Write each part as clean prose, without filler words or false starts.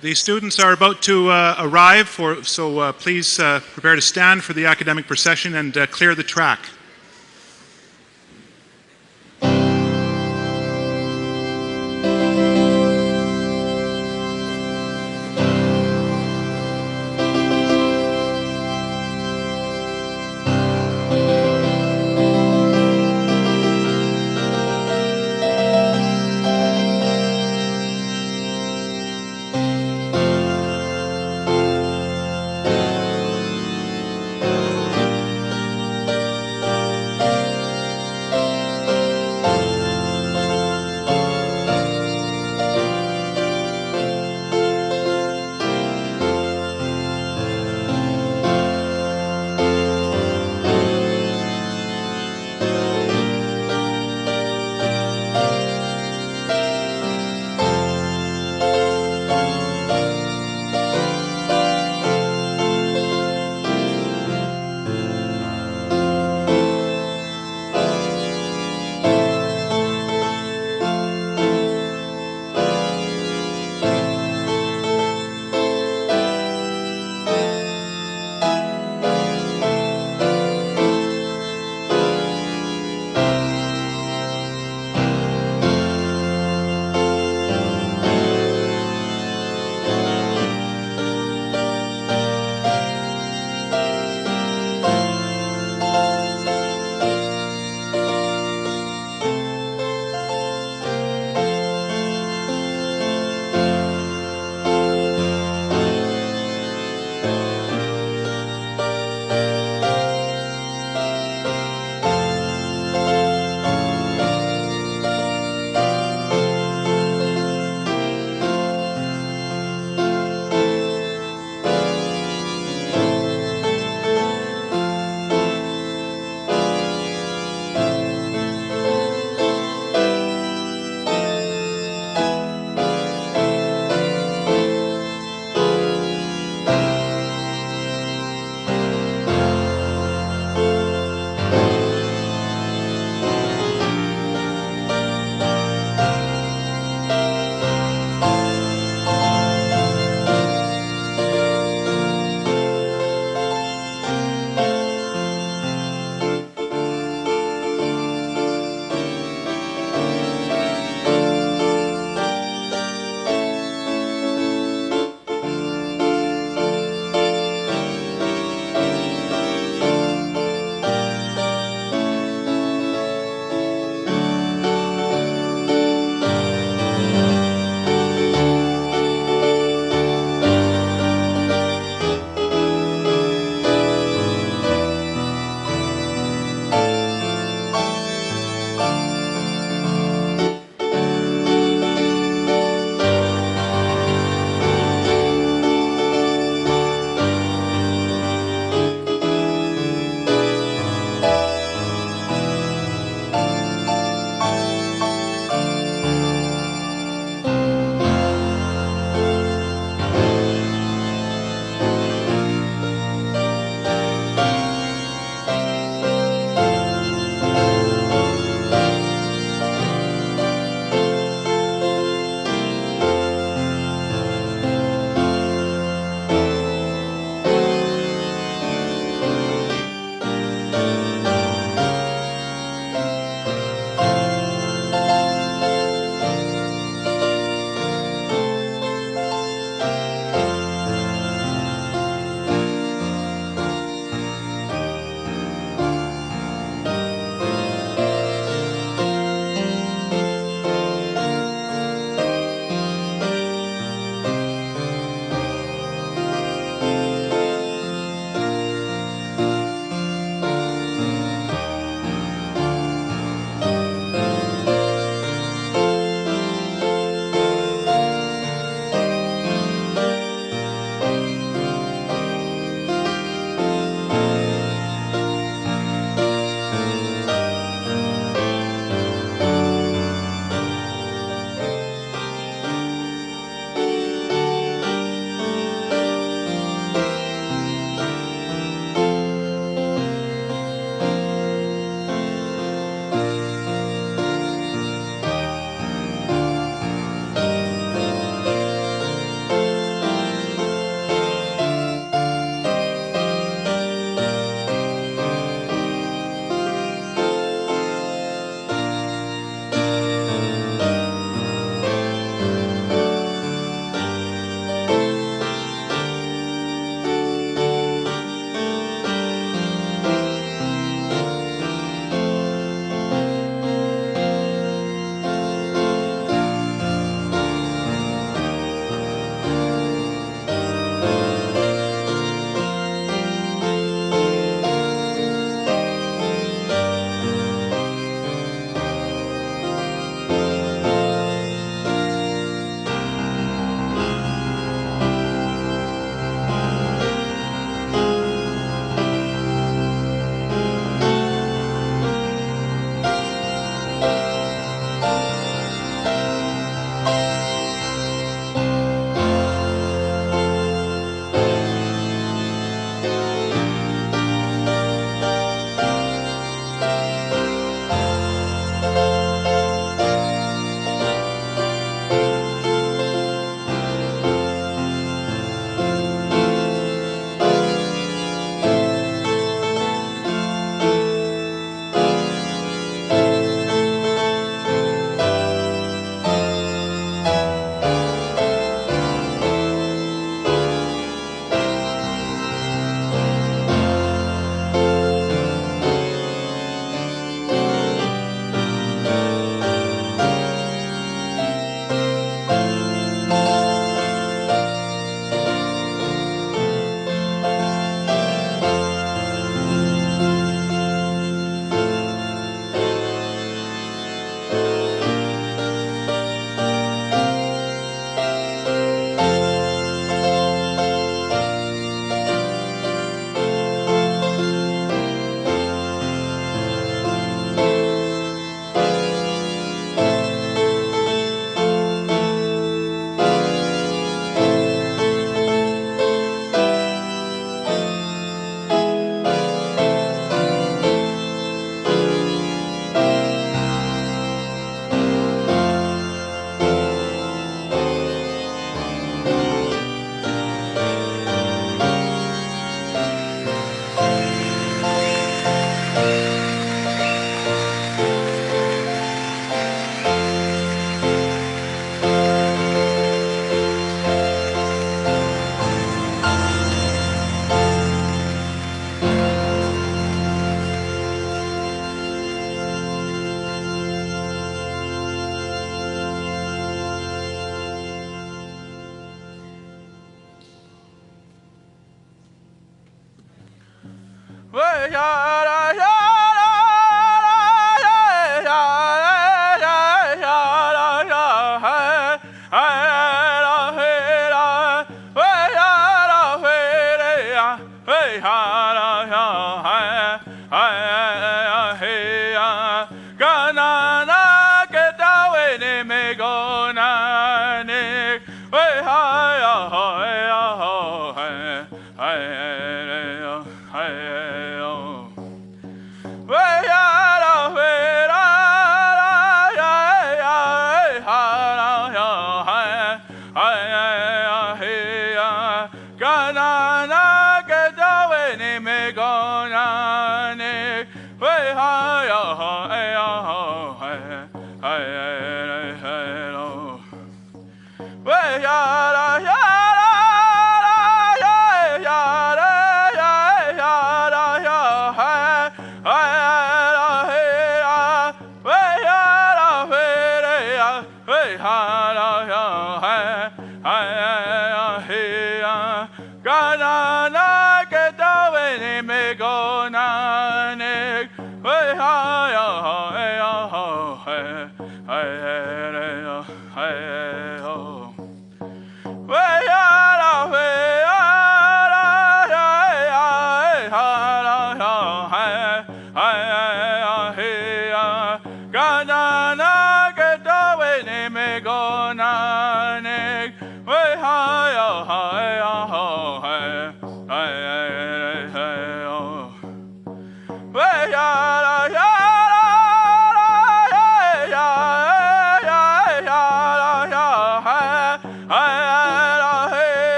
The students are about to arrive, so please prepare to stand for the academic procession and clear the track.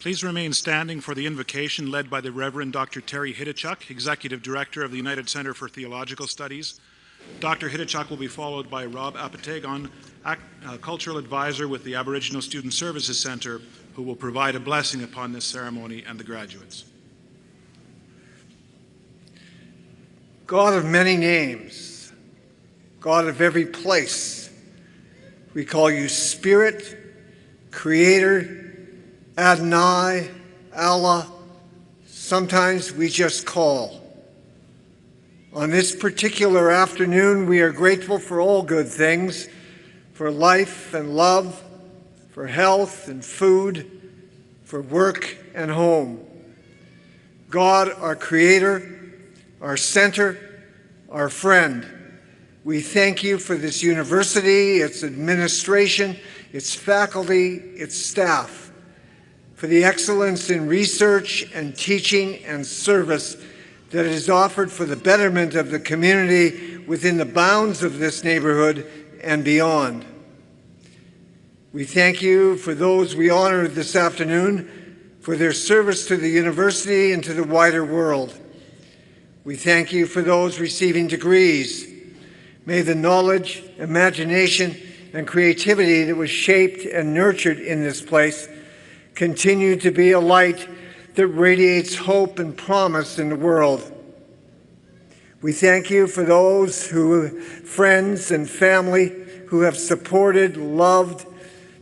Please remain standing for the invocation led by the Reverend Dr. Terry Hidichuk, Executive Director of the United Center for Theological Studies. Dr. Hidichuk will be followed by Rob Apategon, Cultural Advisor with the Aboriginal Student Services Center, who will provide a blessing upon this ceremony and the graduates. God of many names, God of every place, we call you Spirit, Creator, Adonai, Allah. Sometimes we just call. On this particular afternoon, we are grateful for all good things, for life and love, for health and food, for work and home. God, our Creator, our Center, our friend, we thank you for this university, its administration, its faculty, its staff, for the excellence in research and teaching and service that is offered for the betterment of the community within the bounds of this neighborhood and beyond. We thank you for those we honor this afternoon for their service to the university and to the wider world. We thank you for those receiving degrees. May the knowledge, imagination, and creativity that was shaped and nurtured in this place continue to be a light that radiates hope and promise in the world. We thank you for those friends and family who have supported, loved,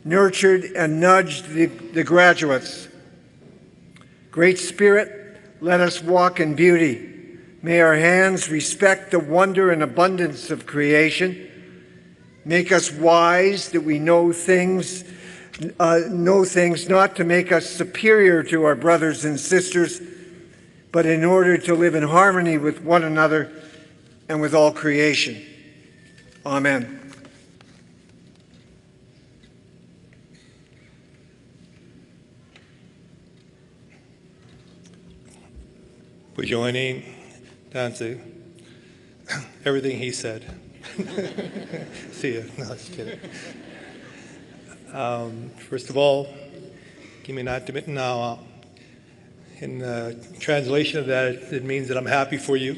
nurtured, and nudged the graduates. Great Spirit, let us walk in beauty. May our hands respect the wonder and abundance of creation. Make us wise that we know things not to make us superior to our brothers and sisters, but in order to live in harmony with one another and with all creation. Amen. We're joining Tansu everything he said. See ya. No, just kidding. First of all, give me an anthem now. In the translation of that, it means that I'm happy for you.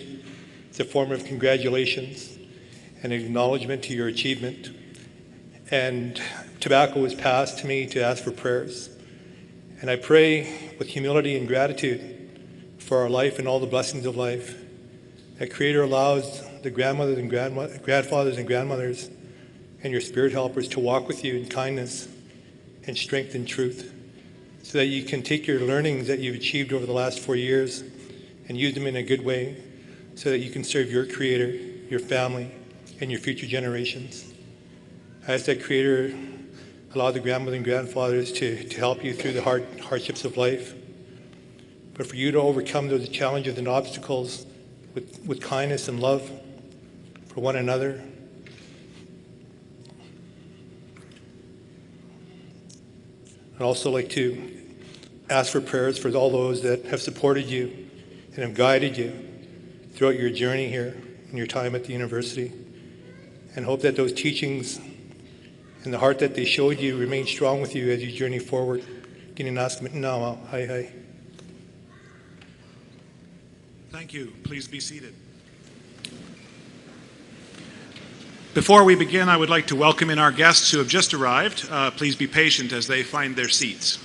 It's a form of congratulations and acknowledgement to your achievement. And tobacco was passed to me to ask for prayers. And I pray with humility and gratitude for our life and all the blessings of life that Creator allows the grandmothers and grandfathers and grandmothers and your spirit helpers to walk with you in kindness and strength and truth, so that you can take your learnings that you've achieved over the last 4 years and use them in a good way, so that you can serve your Creator, your family, and your future generations. I ask that Creator allow the grandmothers and grandfathers to help you through the hardships of life, but for you to overcome those challenges and obstacles with kindness and love for one another. I'd also like to ask for prayers for all those that have supported you and have guided you throughout your journey here and your time at the university, and hope that those teachings and the heart that they showed you remain strong with you as you journey forward. Thank you. Please be seated. Before we begin, I would like to welcome in our guests who have just arrived. Please be patient as they find their seats.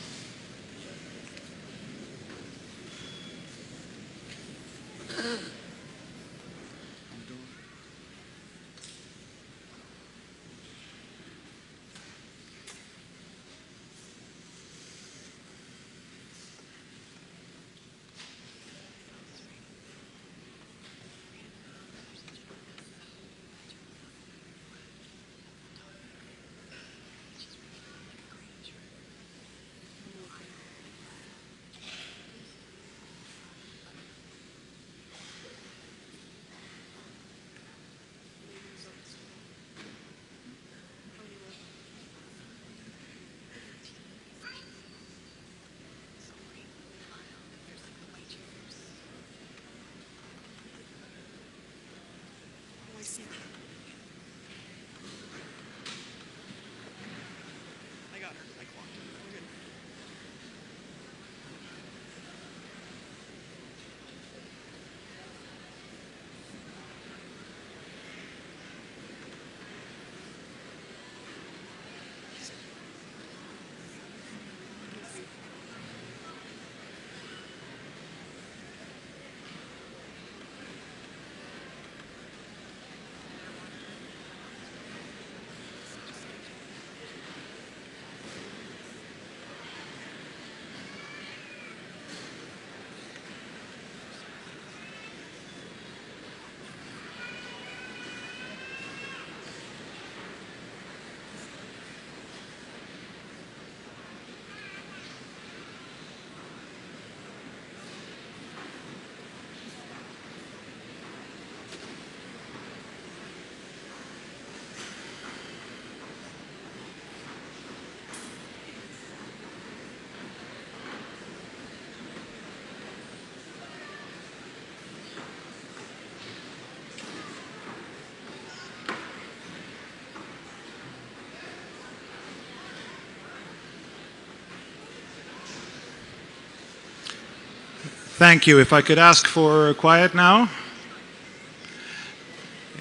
Thank you. If I could ask for quiet now.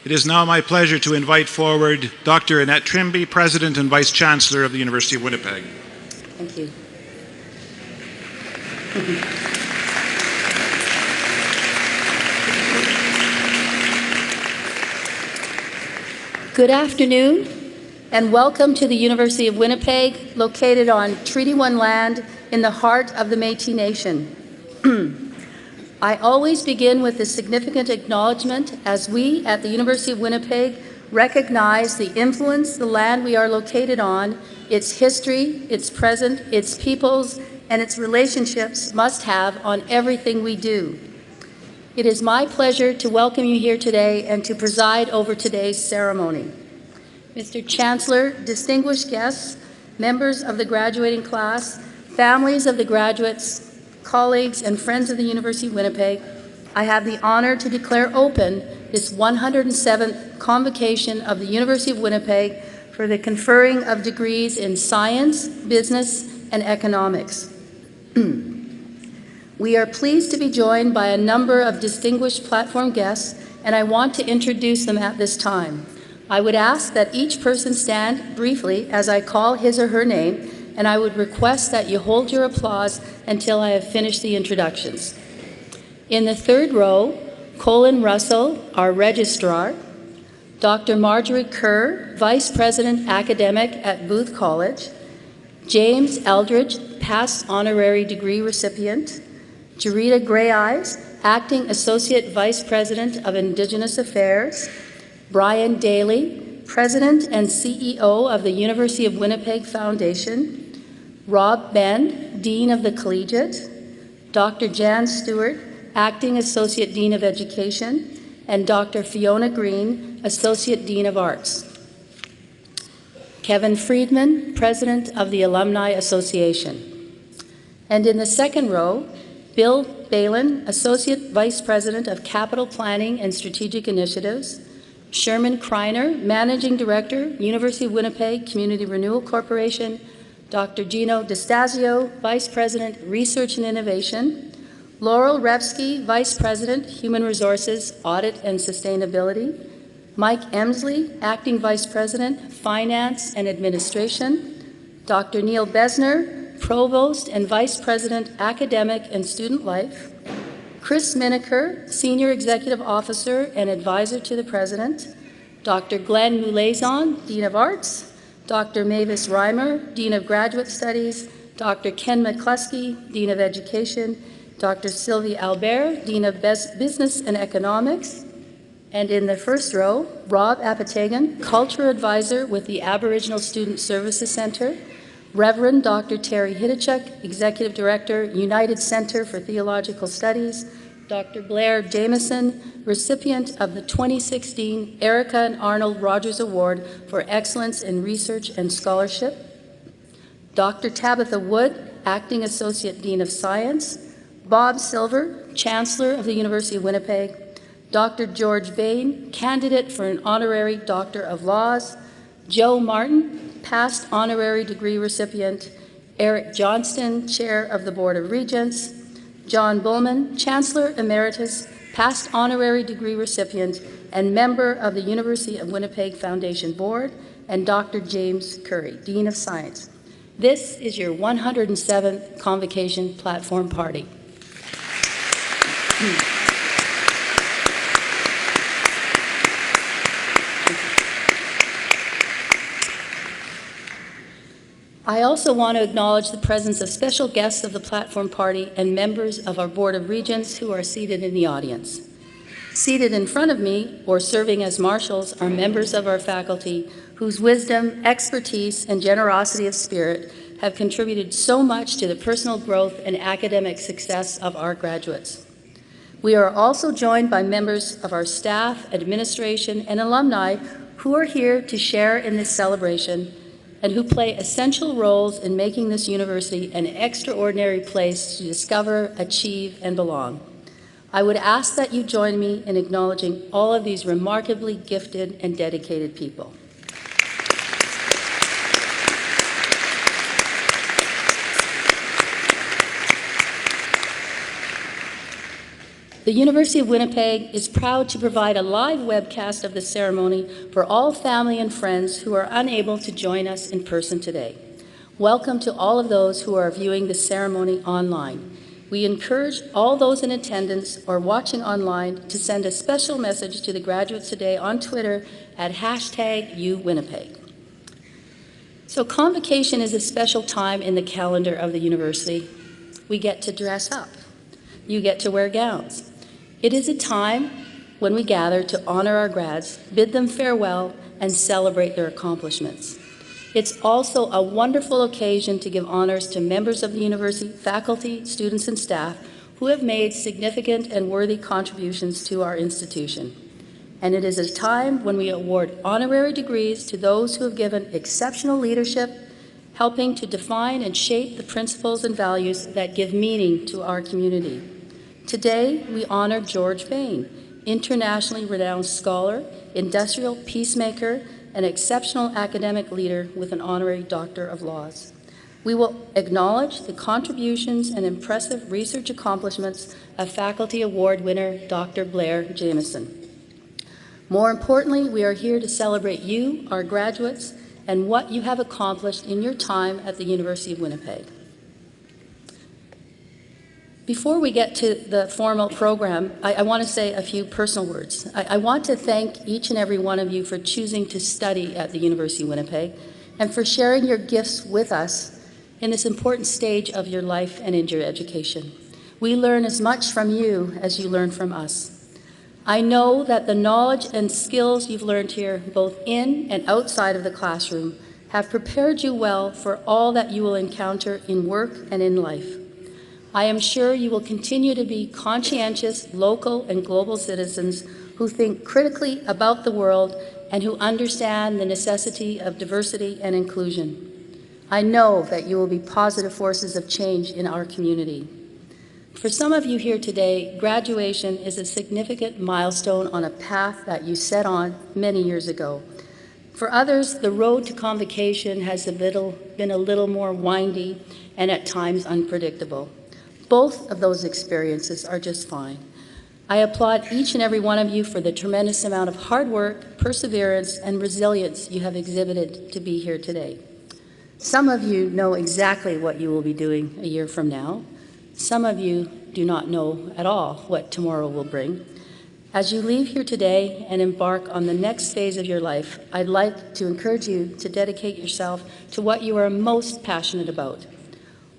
It is now my pleasure to invite forward Dr. Annette Trimby, President and Vice Chancellor of the University of Winnipeg. Thank you. Good afternoon, and welcome to the University of Winnipeg, located on Treaty 1 land in the heart of the Métis Nation. I always begin with a significant acknowledgement as we at the University of Winnipeg recognize the influence the land we are located on, its history, its present, its peoples, and its relationships must have on everything we do. It is my pleasure to welcome you here today and to preside over today's ceremony. Mr. Chancellor, distinguished guests, members of the graduating class, families of the graduates, colleagues and friends of the University of Winnipeg, I have the honor to declare open this 107th Convocation of the University of Winnipeg for the conferring of degrees in science, business, and economics. We are pleased to be joined by a number of distinguished platform guests, and I want to introduce them at this time. I would ask that each person stand briefly as I call his or her name, and I would request that you hold your applause until I have finished the introductions. In the third row, Colin Russell, our registrar, Dr. Marjorie Kerr, Vice President Academic at Booth College, James Eldridge, past honorary degree recipient, Jarita Grey-Eyes, Acting Associate Vice President of Indigenous Affairs, Brian Daly, President and CEO of the University of Winnipeg Foundation, Rob Bend, Dean of the Collegiate, Dr. Jan Stewart, Acting Associate Dean of Education, and Dr. Fiona Green, Associate Dean of Arts. Kevin Friedman, President of the Alumni Association. And in the second row, Bill Balin, Associate Vice President of Capital Planning and Strategic Initiatives, Sherman Kreiner, Managing Director, University of Winnipeg Community Renewal Corporation, Dr. Gino DeStasio, Vice President, Research and Innovation, Laurel Repsky, Vice President, Human Resources, Audit and Sustainability, Mike Emsley, Acting Vice President, Finance and Administration, Dr. Neil Besner, Provost and Vice President, Academic and Student Life, Chris Miniker, Senior Executive Officer and Advisor to the President, Dr. Glenn Moulazon, Dean of Arts, Dr. Mavis Reimer, Dean of Graduate Studies, Dr. Ken McCluskey, Dean of Education, Dr. Sylvie Albert, Dean of Business and Economics, and in the first row, Rob Apatagan, Culture Advisor with the Aboriginal Student Services Center, Reverend Dr. Terry Hidachuk, Executive Director, United Center for Theological Studies, Dr. Blair Jameson, recipient of the 2016 Erica and Arnold Rogers Award for Excellence in Research and Scholarship, Dr. Tabitha Wood, Acting Associate Dean of Science, Bob Silver, Chancellor of the University of Winnipeg, Dr. George Bain, candidate for an Honorary Doctor of Laws, Joe Martin, past honorary degree recipient, Eric Johnston, Chair of the Board of Regents, John Bullman, Chancellor Emeritus, past honorary degree recipient, and member of the University of Winnipeg Foundation Board, and Dr. James Curry, Dean of Science. This is your 107th Convocation Platform Party. I also want to acknowledge the presence of special guests of the Platform Party and members of our Board of Regents who are seated in the audience. Seated in front of me, or serving as marshals, are members of our faculty whose wisdom, expertise, and generosity of spirit have contributed so much to the personal growth and academic success of our graduates. We are also joined by members of our staff, administration, and alumni who are here to share in this celebration and who play essential roles in making this university an extraordinary place to discover, achieve, and belong. I would ask that you join me in acknowledging all of these remarkably gifted and dedicated people. The University of Winnipeg is proud to provide a live webcast of the ceremony for all family and friends who are unable to join us in person today. Welcome to all of those who are viewing the ceremony online. We encourage all those in attendance or watching online to send a special message to the graduates today on Twitter at #UWinnipeg. So Convocation is a special time in the calendar of the university. We get to dress up. You get to wear gowns. It is a time when we gather to honor our grads, bid them farewell, and celebrate their accomplishments. It's also a wonderful occasion to give honors to members of the university, faculty, students, and staff who have made significant and worthy contributions to our institution. And it is a time when we award honorary degrees to those who have given exceptional leadership, helping to define and shape the principles and values that give meaning to our community. Today, we honor George Bain, internationally renowned scholar, industrial peacemaker, and exceptional academic leader with an honorary Doctor of Laws. We will acknowledge the contributions and impressive research accomplishments of Faculty Award winner Dr. Blair Jameson. More importantly, we are here to celebrate you, our graduates, and what you have accomplished in your time at the University of Winnipeg. Before we get to the formal program, I want to say a few personal words. I want to thank each and every one of you for choosing to study at the University of Winnipeg and for sharing your gifts with us in this important stage of your life and in your education. We learn as much from you as you learn from us. I know that the knowledge and skills you've learned here, both in and outside of the classroom, have prepared you well for all that you will encounter in work and in life. I am sure you will continue to be conscientious local and global citizens who think critically about the world and who understand the necessity of diversity and inclusion. I know that you will be positive forces of change in our community. For some of you here today, graduation is a significant milestone on a path that you set on many years ago. For others, the road to convocation has been a little more windy and at times unpredictable. Both of those experiences are just fine. I applaud each and every one of you for the tremendous amount of hard work, perseverance, and resilience you have exhibited to be here today. Some of you know exactly what you will be doing a year from now. Some of you do not know at all what tomorrow will bring. As you leave here today and embark on the next phase of your life, I'd like to encourage you to dedicate yourself to what you are most passionate about.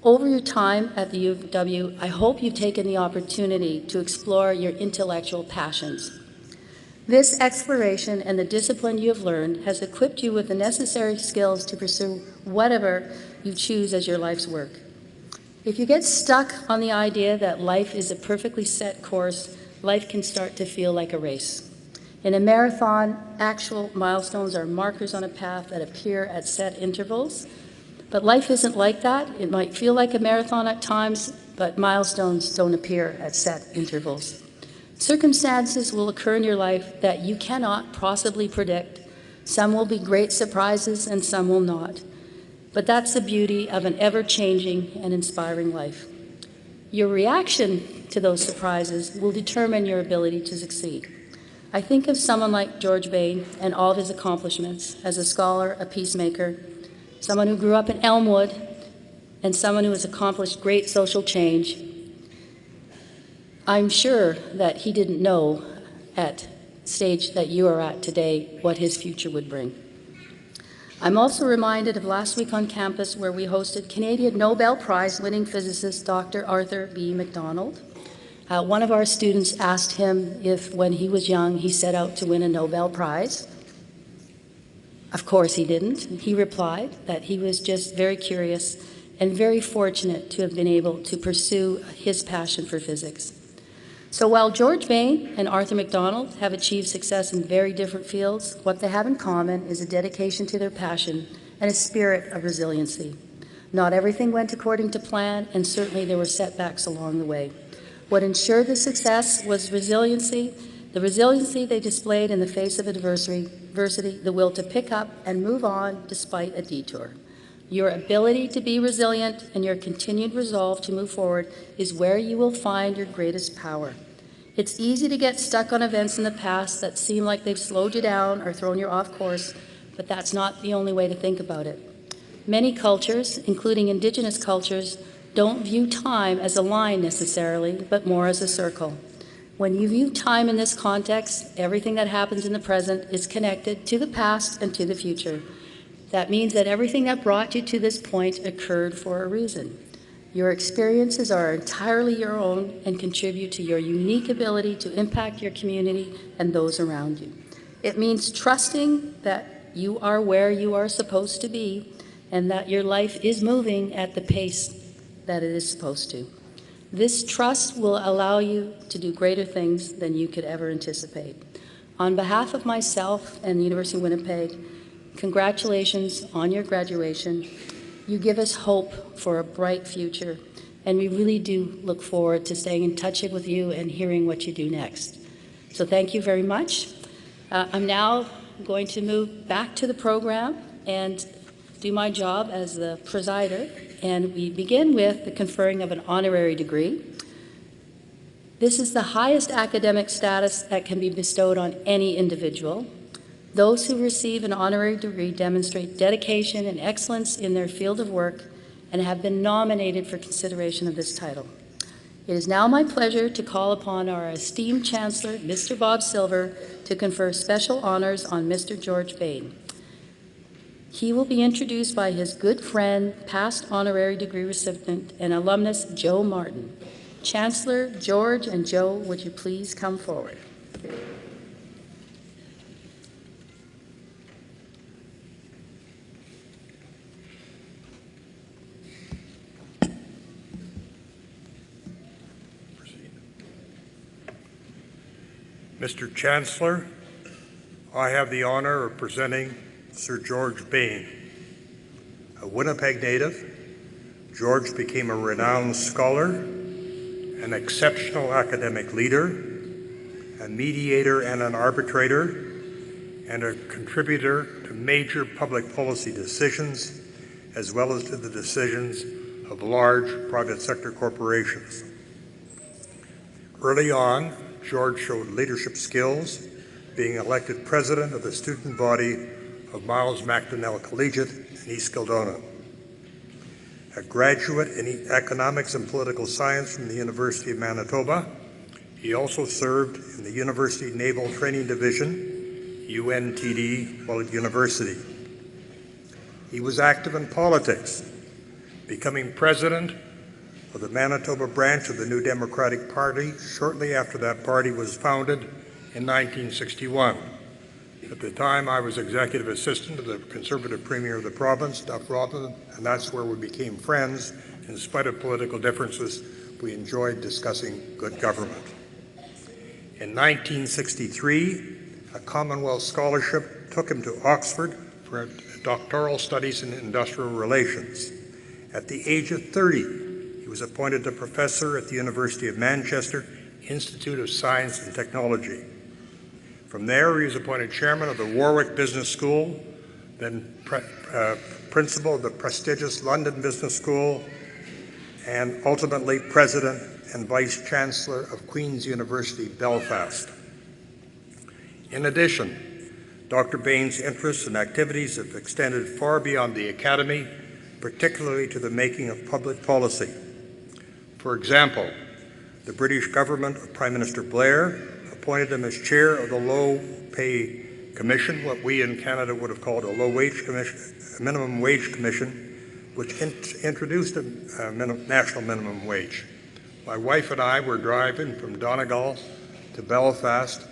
Over your time at the U of W, I hope you've taken the opportunity to explore your intellectual passions. This exploration and the discipline you have learned has equipped you with the necessary skills to pursue whatever you choose as your life's work. If you get stuck on the idea that life is a perfectly set course, life can start to feel like a race. In a marathon, actual milestones are markers on a path that appear at set intervals. But life isn't like that. It might feel like a marathon at times, but milestones don't appear at set intervals. Circumstances will occur in your life that you cannot possibly predict. Some will be great surprises and some will not. But that's the beauty of an ever-changing and inspiring life. Your reaction to those surprises will determine your ability to succeed. I think of someone like George Bain and all of his accomplishments as a scholar, a peacemaker, someone who grew up in Elmwood, and someone who has accomplished great social change. I'm sure that he didn't know at the stage that you are at today what his future would bring. I'm also reminded of last week on campus where we hosted Canadian Nobel Prize winning physicist Dr. Arthur B. MacDonald. One of our students asked him if when he was young he set out to win a Nobel Prize. Of course he didn't. He replied that he was just very curious and very fortunate to have been able to pursue his passion for physics. So while George Bain and Arthur MacDonald have achieved success in very different fields, what they have in common is a dedication to their passion and a spirit of resiliency. Not everything went according to plan, and certainly there were setbacks along the way. What ensured the success was resiliency, the resiliency they displayed in the face of adversity, the will to pick up and move on despite a detour. Your ability to be resilient and your continued resolve to move forward is where you will find your greatest power. It's easy to get stuck on events in the past that seem like they've slowed you down or thrown you off course, but that's not the only way to think about it. Many cultures, including Indigenous cultures, don't view time as a line necessarily, but more as a circle. When you view time in this context, everything that happens in the present is connected to the past and to the future. That means that everything that brought you to this point occurred for a reason. Your experiences are entirely your own and contribute to your unique ability to impact your community and those around you. It means trusting that you are where you are supposed to be and that your life is moving at the pace that it is supposed to. This trust will allow you to do greater things than you could ever anticipate. On behalf of myself and the University of Winnipeg, congratulations on your graduation. You give us hope for a bright future, and we really do look forward to staying in touch with you and hearing what you do next. So thank you very much. I'm now going to move back to the program and do my job as the presider, and we begin with the conferring of an honorary degree. This is the highest academic status that can be bestowed on any individual. Those who receive an honorary degree demonstrate dedication and excellence in their field of work and have been nominated for consideration of this title. It is now my pleasure to call upon our esteemed Chancellor, Mr. Bob Silver, to confer special honors on Mr. George Bain. He will be introduced by his good friend, past honorary degree recipient and alumnus Joe Martin. Chancellor George and Joe, would you please come forward? Mr. Chancellor, I have the honor of presenting Sir George Bain. A Winnipeg native, George became a renowned scholar, an exceptional academic leader, a mediator and an arbitrator, and a contributor to major public policy decisions, as well as to the decisions of large private sector corporations. Early on, George showed leadership skills, being elected president of the student body of Miles MacDonnell Collegiate in East Kildona. A graduate in economics and political science from the University of Manitoba, he also served in the University Naval Training Division, UNTD, while at university. He was active in politics, becoming president of the Manitoba branch of the New Democratic Party shortly after that party was founded in 1961. At the time, I was executive assistant to the Conservative Premier of the province, Duff Robin, and that's where we became friends. In spite of political differences, we enjoyed discussing good government. In 1963, a Commonwealth scholarship took him to Oxford for doctoral studies in industrial relations. At the age of 30, he was appointed a professor at the University of Manchester Institute of Science and Technology. From there, he was appointed chairman of the Warwick Business School, then principal of the prestigious London Business School, and ultimately president and vice chancellor of Queen's University, Belfast. In addition, Dr. Bain's interests and activities have extended far beyond the academy, particularly to the making of public policy. For example, the British government of Prime Minister Blair appointed him as chair of the Low Pay Commission, what we in Canada would have called a low wage commission, a minimum wage commission, which introduced a national minimum wage. My wife and I were driving from Donegal to Belfast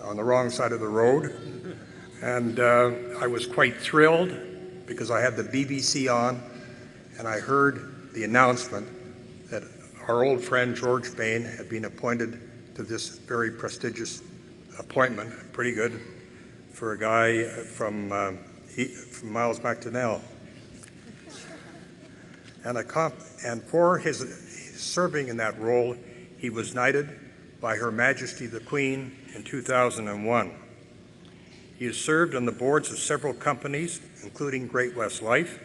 on the wrong side of the road, and I was quite thrilled because I had the BBC on, and I heard the announcement that our old friend George Bain had been appointed to this very prestigious appointment. Pretty good for a guy from Miles MacDonnell. And for his serving in that role, he was knighted by Her Majesty the Queen in 2001. He has served on the boards of several companies, including Great West Life.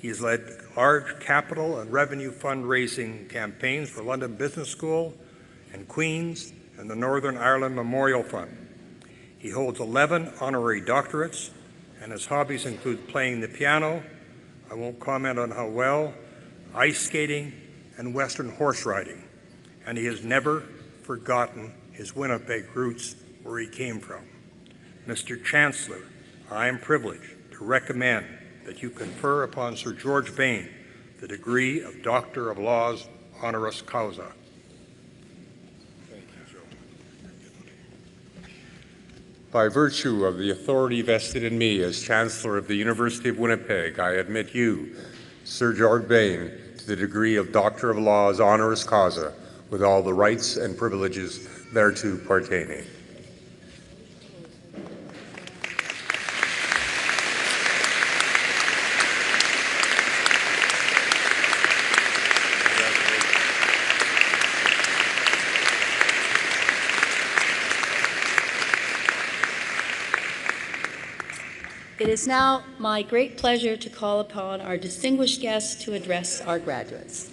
He has led large capital and revenue fundraising campaigns for London Business School and Queen's and the Northern Ireland Memorial Fund. He holds 11 honorary doctorates, and his hobbies include playing the piano, I won't comment on how well, ice skating, and Western horse riding. And he has never forgotten his Winnipeg roots, where he came from. Mr. Chancellor, I am privileged to recommend that you confer upon Sir George Bain the degree of Doctor of Laws honoris causa. Thank you, Joe. By virtue of the authority vested in me as Chancellor of the University of Winnipeg, I admit you, Sir George Bain, to the degree of Doctor of Laws honoris causa, with all the rights and privileges thereto pertaining. It is now my great pleasure to call upon our distinguished guests to address our graduates.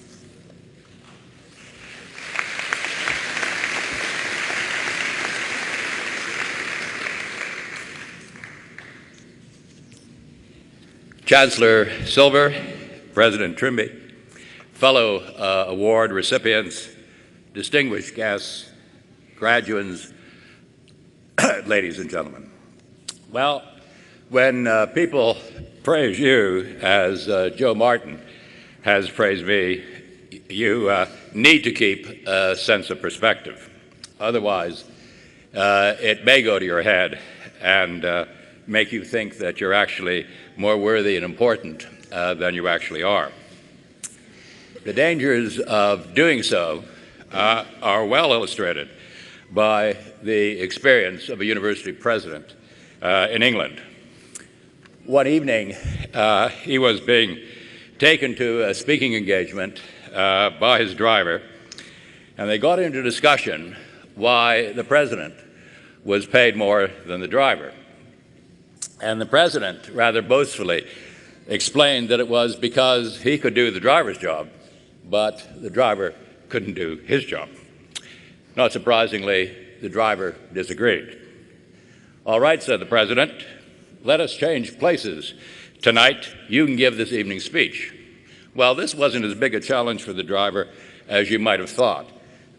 Chancellor Silver, President Trimby, fellow award recipients, distinguished guests, graduates, ladies and gentlemen. Well, when people praise you, as Joe Martin has praised me, you need to keep a sense of perspective. Otherwise, it may go to your head and make you think that you're actually more worthy and important than you actually are. The dangers of doing so are well illustrated by the experience of a university president in England. One evening, he was being taken to a speaking engagement by his driver, and they got into discussion why the president was paid more than the driver. And the president, rather boastfully, explained that it was because he could do the driver's job, but the driver couldn't do his job. Not surprisingly, the driver disagreed. "All right," said the president, "let us change places. Tonight, you can give this evening's speech." Well, this wasn't as big a challenge for the driver as you might have thought.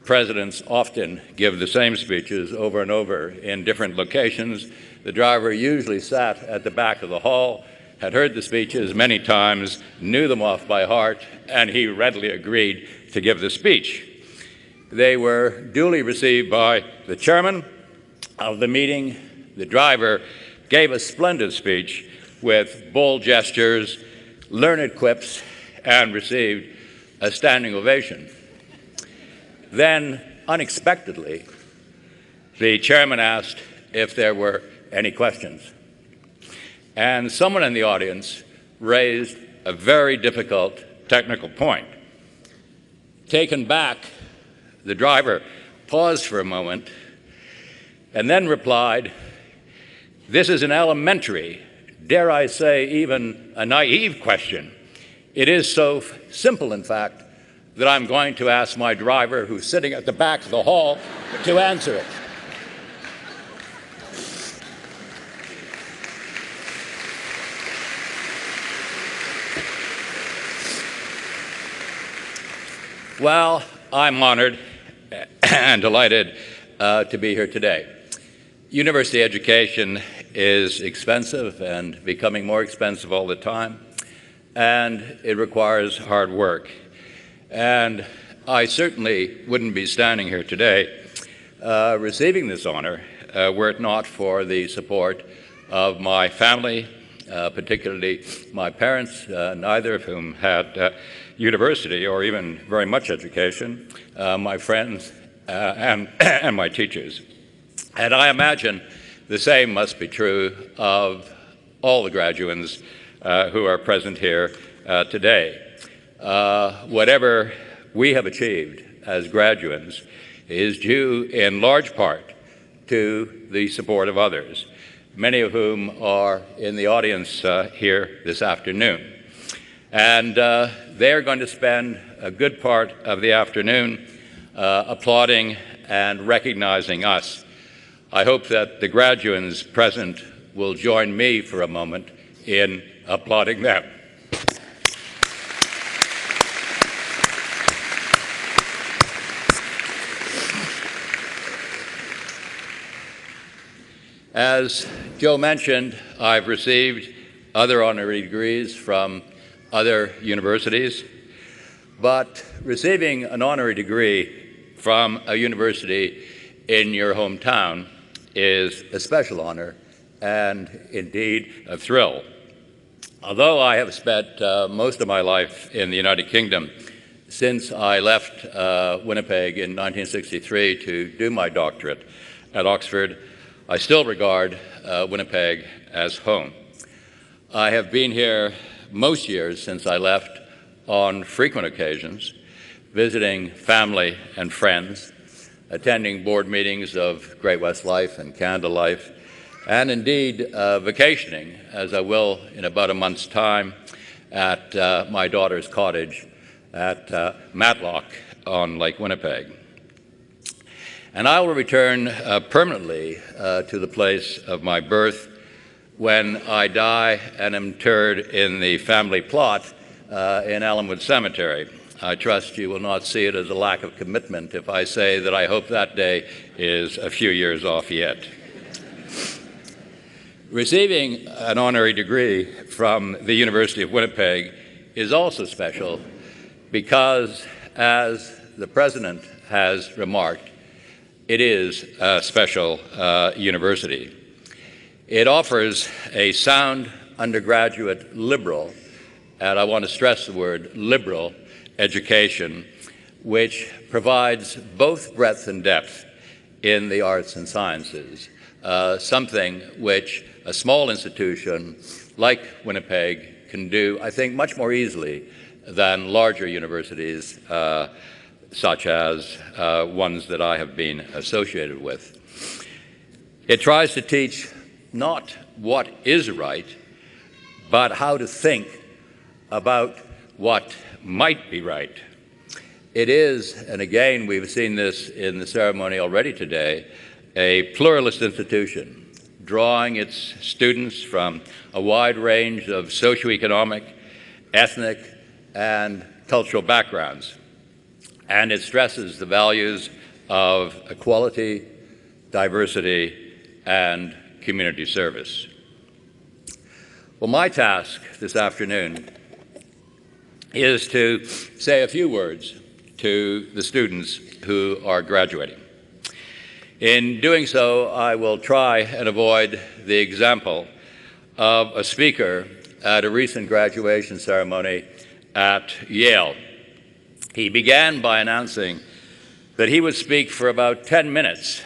Presidents often give the same speeches over and over in different locations. The driver usually sat at the back of the hall, had heard the speeches many times, knew them off by heart, and he readily agreed to give the speech. They were duly received by the chairman of the meeting. The driver gave a splendid speech with bold gestures, learned quips, and received a standing ovation. Then, unexpectedly, the chairman asked if there were any questions. And someone in the audience raised a very difficult technical point. Taken back, the driver paused for a moment and then replied, "This is an elementary, dare I say even a naive question. It is so simple, in fact, that I'm going to ask my driver, who's sitting at the back of the hall, to answer it." Well, I'm honored and delighted to be here today. University education is expensive and becoming more expensive all the time, and it requires hard work. And I certainly wouldn't be standing here today receiving this honor were it not for the support of my family, particularly my parents, neither of whom had university or even very much education, my friends, and my teachers. And I imagine the same must be true of all the graduates who are present here today. Whatever we have achieved as graduates is due in large part to the support of others, many of whom are in the audience here this afternoon. And they're going to spend a good part of the afternoon applauding and recognizing us. I hope that the graduates present will join me for a moment in applauding them. As Joe mentioned, I've received other honorary degrees from other universities, but receiving an honorary degree from a university in your hometown is a special honor and indeed a thrill. Although I have spent most of my life in the United Kingdom since I left Winnipeg in 1963 to do my doctorate at Oxford, I still regard Winnipeg as home. I have been here most years since I left on frequent occasions, visiting family and friends, attending board meetings of Great West Life and Canada Life, and indeed vacationing, as I will in about a month's time, at my daughter's cottage at Matlock on Lake Winnipeg. And I will return permanently to the place of my birth when I die and am interred in the family plot in Elmwood Cemetery. I trust you will not see it as a lack of commitment if I say that I hope that day is a few years off yet. Receiving an honorary degree from the University of Winnipeg is also special because, as the President has remarked, it is a special university. It offers a sound undergraduate liberal, and I want to stress the word liberal, education, which provides both breadth and depth in the arts and sciences, something which a small institution like Winnipeg can do, I think, much more easily than larger universities such as ones that I have been associated with. It tries to teach not what is right, but how to think about what might be right. It is, and again we've seen this in the ceremony already today, a pluralist institution, drawing its students from a wide range of socioeconomic, ethnic, and cultural backgrounds. And it stresses the values of equality, diversity, and community service. Well, my task this afternoon is to say a few words to the students who are graduating. In doing so, I will try and avoid the example of a speaker at a recent graduation ceremony at Yale. He began by announcing that he would speak for about 10 minutes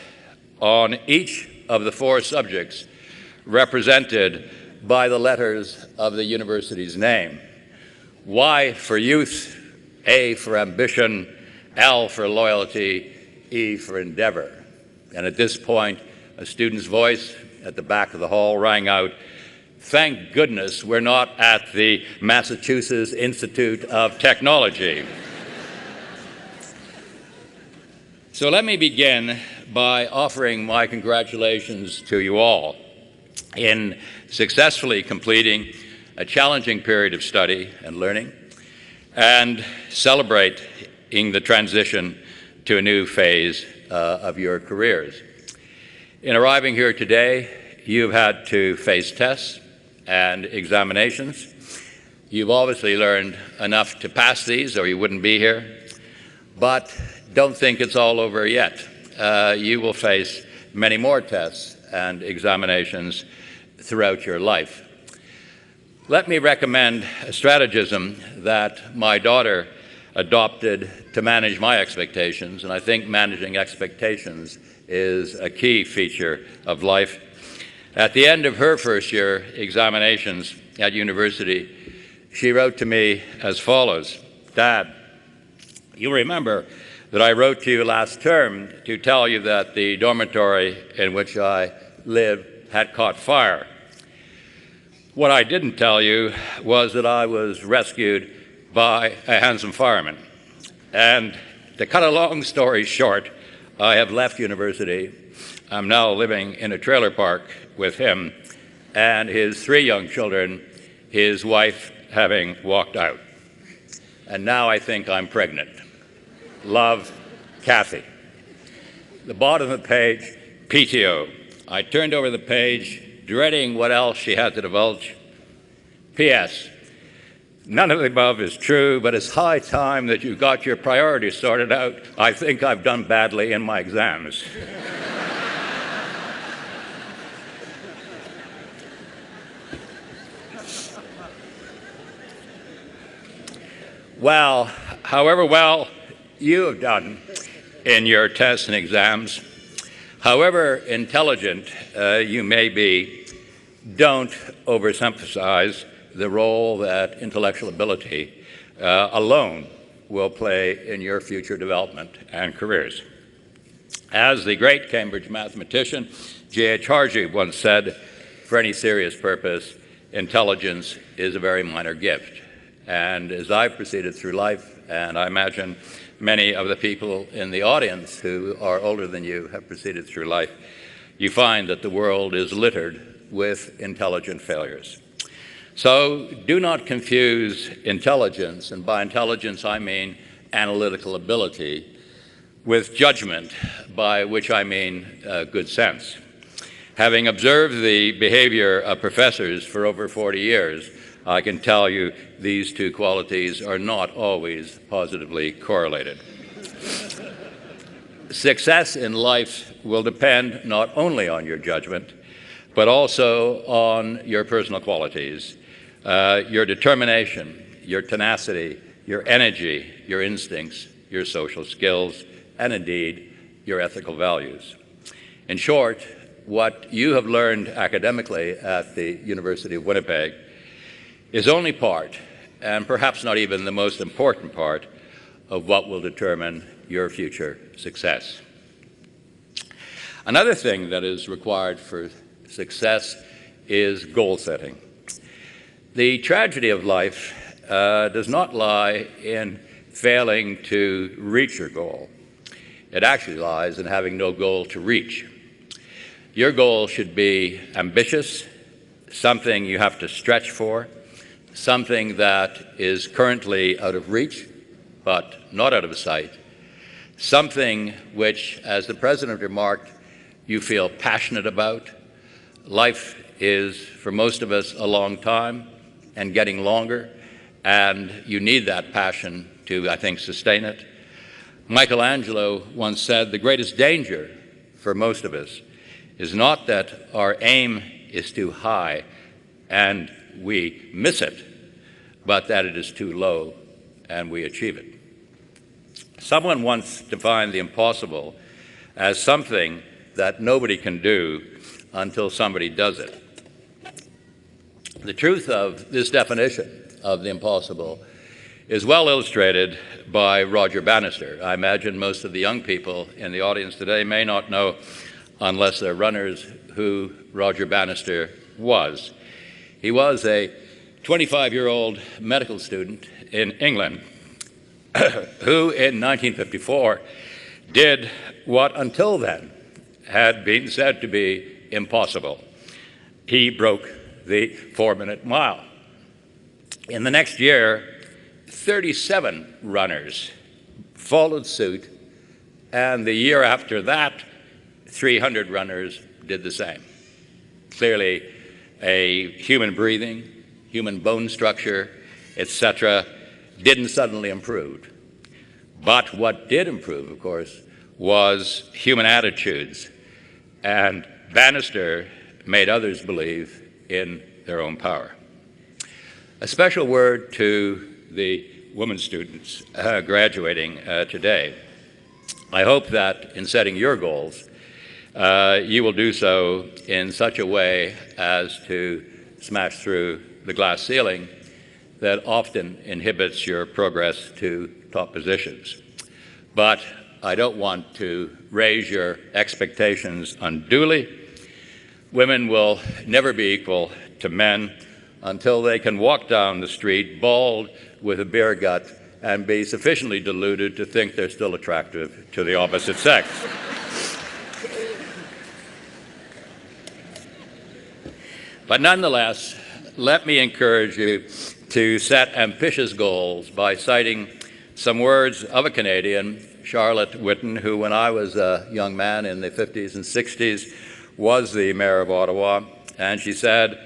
on each of the 4 subjects represented by the letters of the university's name. Y for youth, A for ambition, L for loyalty, E for endeavor. And at this point, a student's voice at the back of the hall rang out, "Thank goodness we're not at the Massachusetts Institute of Technology." So let me begin by offering my congratulations to you all in successfully completing a challenging period of study and learning, and celebrating the transition to a new phase of your careers. In arriving here today, you've had to face tests and examinations. You've obviously learned enough to pass these, or you wouldn't be here. But don't think it's all over yet. You will face many more tests and examinations throughout your life. Let me recommend a strategism that my daughter adopted to manage my expectations, and I think managing expectations is a key feature of life. At the end of her first year examinations at university, she wrote to me as follows: "Dad, you remember that I wrote to you last term to tell you that the dormitory in which I live had caught fire. What I didn't tell you was that I was rescued by a handsome fireman. And to cut a long story short, I have left university. I'm now living in a trailer park with him and his 3 young children, his wife having walked out. And now I think I'm pregnant. Love, Kathy." The bottom of the page, PTO. I turned over the page, dreading what else she had to divulge. P.S. None of the above is true, but it's high time that you got your priorities sorted out. I think I've done badly in my exams. Well, however well you have done in your tests and exams, however intelligent you may be, don't overemphasize the role that intellectual ability alone will play in your future development and careers. As the great Cambridge mathematician J.H. Harvey once said, for any serious purpose, intelligence is a very minor gift. And as I've proceeded through life, and I imagine many of the people in the audience who are older than you have proceeded through life, you find that the world is littered with intelligent failures. So do not confuse intelligence, and by intelligence I mean analytical ability, with judgment, by which I mean good sense. Having observed the behavior of professors for over 40 years, I can tell you these two qualities are not always positively correlated. Success in life will depend not only on your judgment, but also on your personal qualities, your determination, your tenacity, your energy, your instincts, your social skills, and indeed, your ethical values. In short, what you have learned academically at the University of Winnipeg is only part, and perhaps not even the most important part, of what will determine your future success. Another thing that is required for success is goal setting. The tragedy of life does not lie in failing to reach your goal. It actually lies in having no goal to reach. Your goal should be ambitious, something you have to stretch for, something that is currently out of reach, but not out of sight, something which, as the President remarked, you feel passionate about. Life is, for most of us, a long time and getting longer, and you need that passion to, I think, sustain it. Michelangelo once said, the greatest danger for most of us is not that our aim is too high and we miss it, but that it is too low and we achieve it. Someone once defined the impossible as something that nobody can do until somebody does it. The truth of this definition of the impossible is well illustrated by Roger Bannister. I imagine most of the young people in the audience today may not know, unless they're runners, who Roger Bannister was. He was a 25-year-old medical student in England who in 1954 did what until then had been said to be impossible. He broke the 4-minute mile. In the next year, 37 runners followed suit, and the year after that, 300 runners did the same. Clearly, a human breathing, human bone structure, etc., didn't suddenly improve. But what did improve, of course, was human attitudes, and Bannister made others believe in their own power. A special word to the women students graduating today. I hope that in setting your goals, you will do so in such a way as to smash through the glass ceiling that often inhibits your progress to top positions. But I don't want to raise your expectations unduly. Women will never be equal to men until they can walk down the street bald with a beer gut and be sufficiently deluded to think they're still attractive to the opposite sex. But nonetheless, let me encourage you to set ambitious goals by citing some words of a Canadian, Charlotte Whitten, who when I was a young man in the 50s and 60s was the mayor of Ottawa, and she said,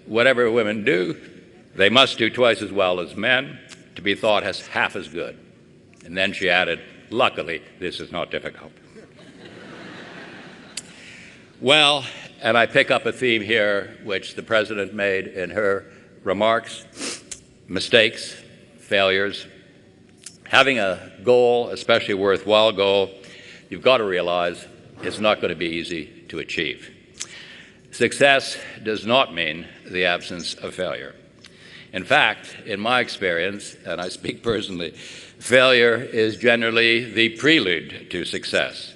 whatever women do, they must do twice as well as men to be thought as half as good. And then she added, luckily, this is not difficult. Well, and I pick up a theme here which the President made in her remarks, mistakes, failures. Having a goal, especially a worthwhile goal, you've got to realize it's not going to be easy to achieve. Success does not mean the absence of failure. In fact, in my experience, and I speak personally, failure is generally the prelude to success.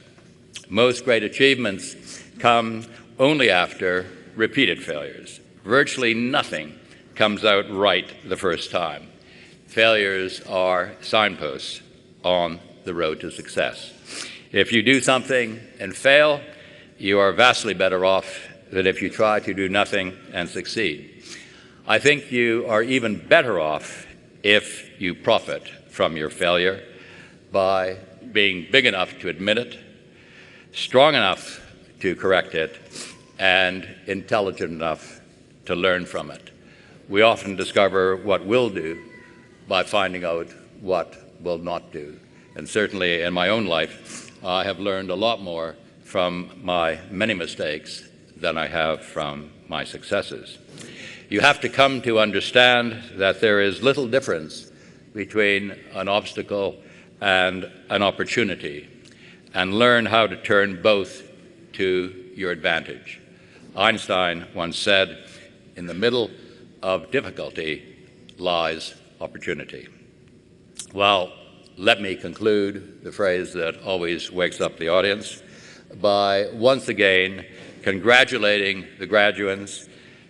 Most great achievements come only after repeated failures. Virtually nothing comes out right the first time. Failures are signposts on the road to success. If you do something and fail, you are vastly better off than if you try to do nothing and succeed. I think you are even better off if you profit from your failure by being big enough to admit it, strong enough to correct it, and intelligent enough to learn from it. We often discover what will do by finding out what will not do. And certainly in my own life, I have learned a lot more from my many mistakes than I have from my successes. You have to come to understand that there is little difference between an obstacle and an opportunity, and learn how to turn both to your advantage. Einstein once said, "In the middle of difficulty lies opportunity." Well, let me conclude the phrase that always wakes up the audience by once again congratulating the graduates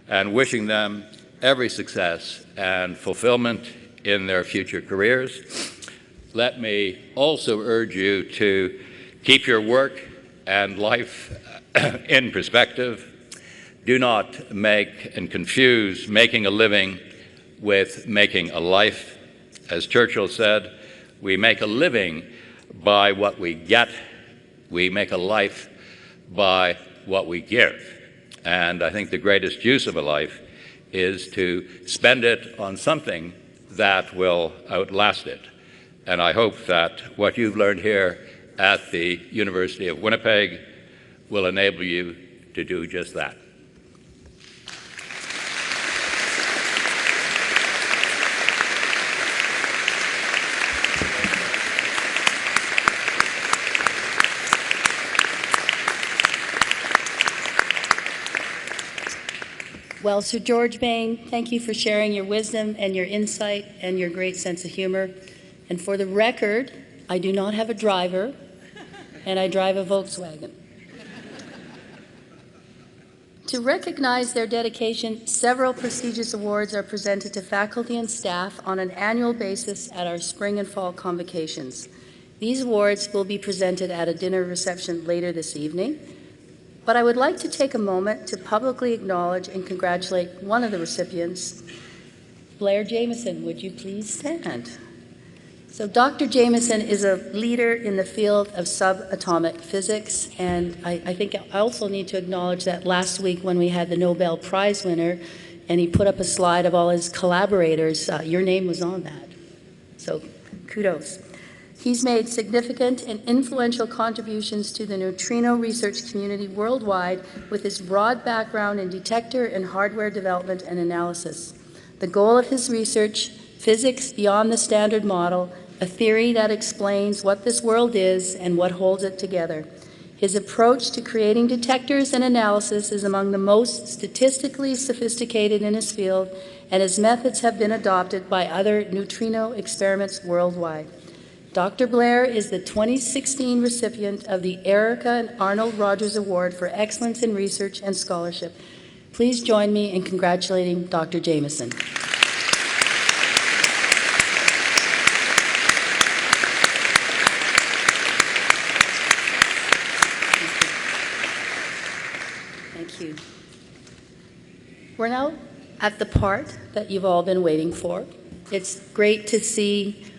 and wishing them every success and fulfillment in their future careers. Let me also urge you to keep your work and life in perspective. Do not make and confuse making a living with making a life. As Churchill said, we make a living by what we get. We make a life by what we give. And I think the greatest use of a life is to spend it on something that will outlast it. And I hope that what you've learned here at the University of Winnipeg will enable you to do just that. Well, Sir George Bain, thank you for sharing your wisdom and your insight and your great sense of humor. And for the record, I do not have a driver, and I drive a Volkswagen. To recognize their dedication, several prestigious awards are presented to faculty and staff on an annual basis at our spring and fall convocations. These awards will be presented at a dinner reception later this evening. But I would like to take a moment to publicly acknowledge and congratulate one of the recipients. Blair Jameson, would you please stand? So Dr. Jameson is a leader in the field of subatomic physics, and I think I also need to acknowledge that last week when we had the Nobel Prize winner, and he put up a slide of all his collaborators, your name was on that. So kudos. He's made significant and influential contributions to the neutrino research community worldwide with his broad background in detector and hardware development and analysis. The goal of his research, physics beyond the standard model, a theory that explains what this world is and what holds it together. His approach to creating detectors and analysis is among the most statistically sophisticated in his field, and his methods have been adopted by other neutrino experiments worldwide. Dr. Blair is the 2016 recipient of the Erica and Arnold Rogers Award for Excellence in Research and Scholarship. Please join me in congratulating Dr. Jameson. Thank you. We're now at the part that you've all been waiting for. It's great to see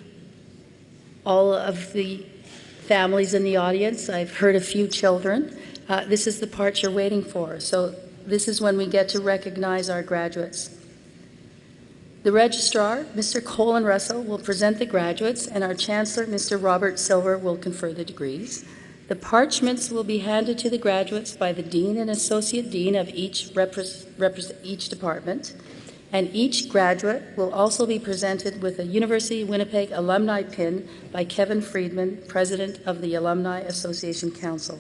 all of the families in the audience. I've heard a few children. This is the part you're waiting for. So this is when we get to recognize our graduates. The registrar, Mr. Colin Russell, will present the graduates, and our chancellor, Mr. Robert Silver, will confer the degrees. The parchments will be handed to the graduates by the dean and associate dean of each department. And each graduate will also be presented with a University of Winnipeg alumni pin by Kevin Friedman, President of the Alumni Association Council.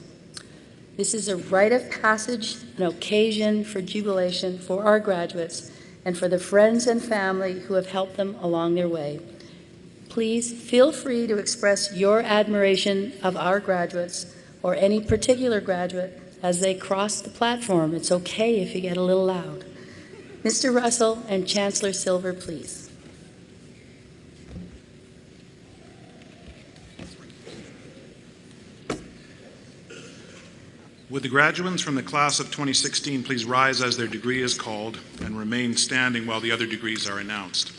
This is a rite of passage, an occasion for jubilation for our graduates and for the friends and family who have helped them along their way. Please feel free to express your admiration of our graduates or any particular graduate as they cross the platform. It's okay if you get a little loud. Mr. Russell and Chancellor Silver, please. Would the graduates from the class of 2016 please rise as their degree is called and remain standing while the other degrees are announced?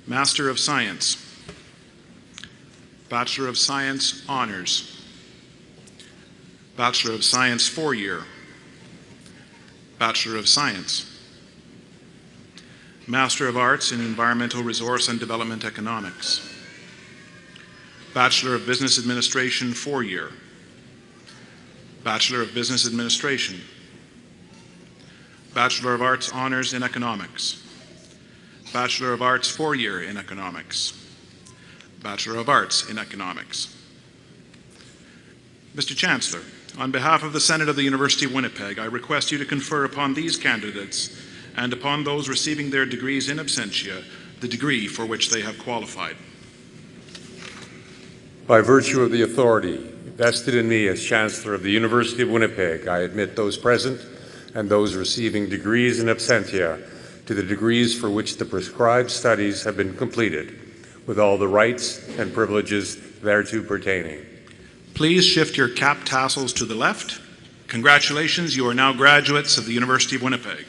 Master of Science, Bachelor of Science Honors, Bachelor of Science 4-year, Bachelor of Science, Master of Arts in Environmental Resource and Development Economics, Bachelor of Business Administration 4-year, Bachelor of Business Administration, Bachelor of Arts Honors in Economics, Bachelor of Arts 4-year in Economics, Bachelor of Arts in Economics. Mr. Chancellor, on behalf of the Senate of the University of Winnipeg, I request you to confer upon these candidates and upon those receiving their degrees in absentia the degree for which they have qualified. By virtue of the authority vested in me as Chancellor of the University of Winnipeg, I admit those present and those receiving degrees in absentia to the degrees for which the prescribed studies have been completed, with all the rights and privileges thereto pertaining. Please shift your cap tassels to the left. Congratulations, you are now graduates of the University of Winnipeg.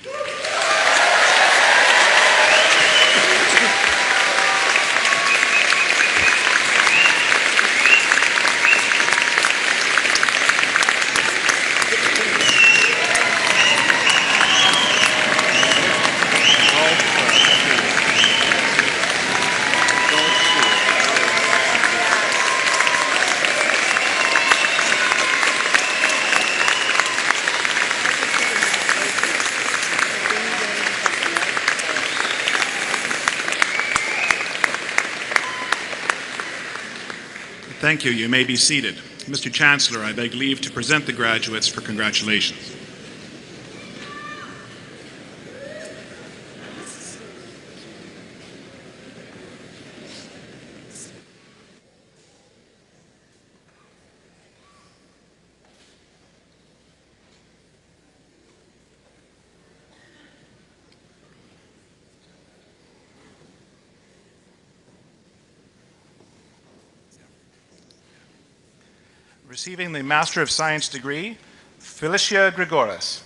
Thank you. You may be seated. Mr. Chancellor, I beg leave to present the graduates for congratulations. Receiving the Master of Science degree, Felicia Gregoris.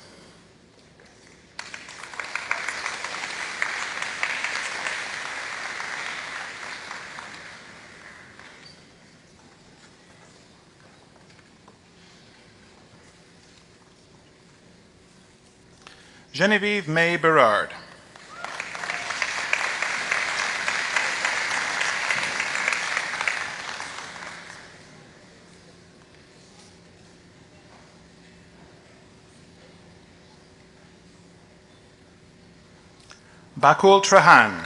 Genevieve May Berard. Bakul Trahan.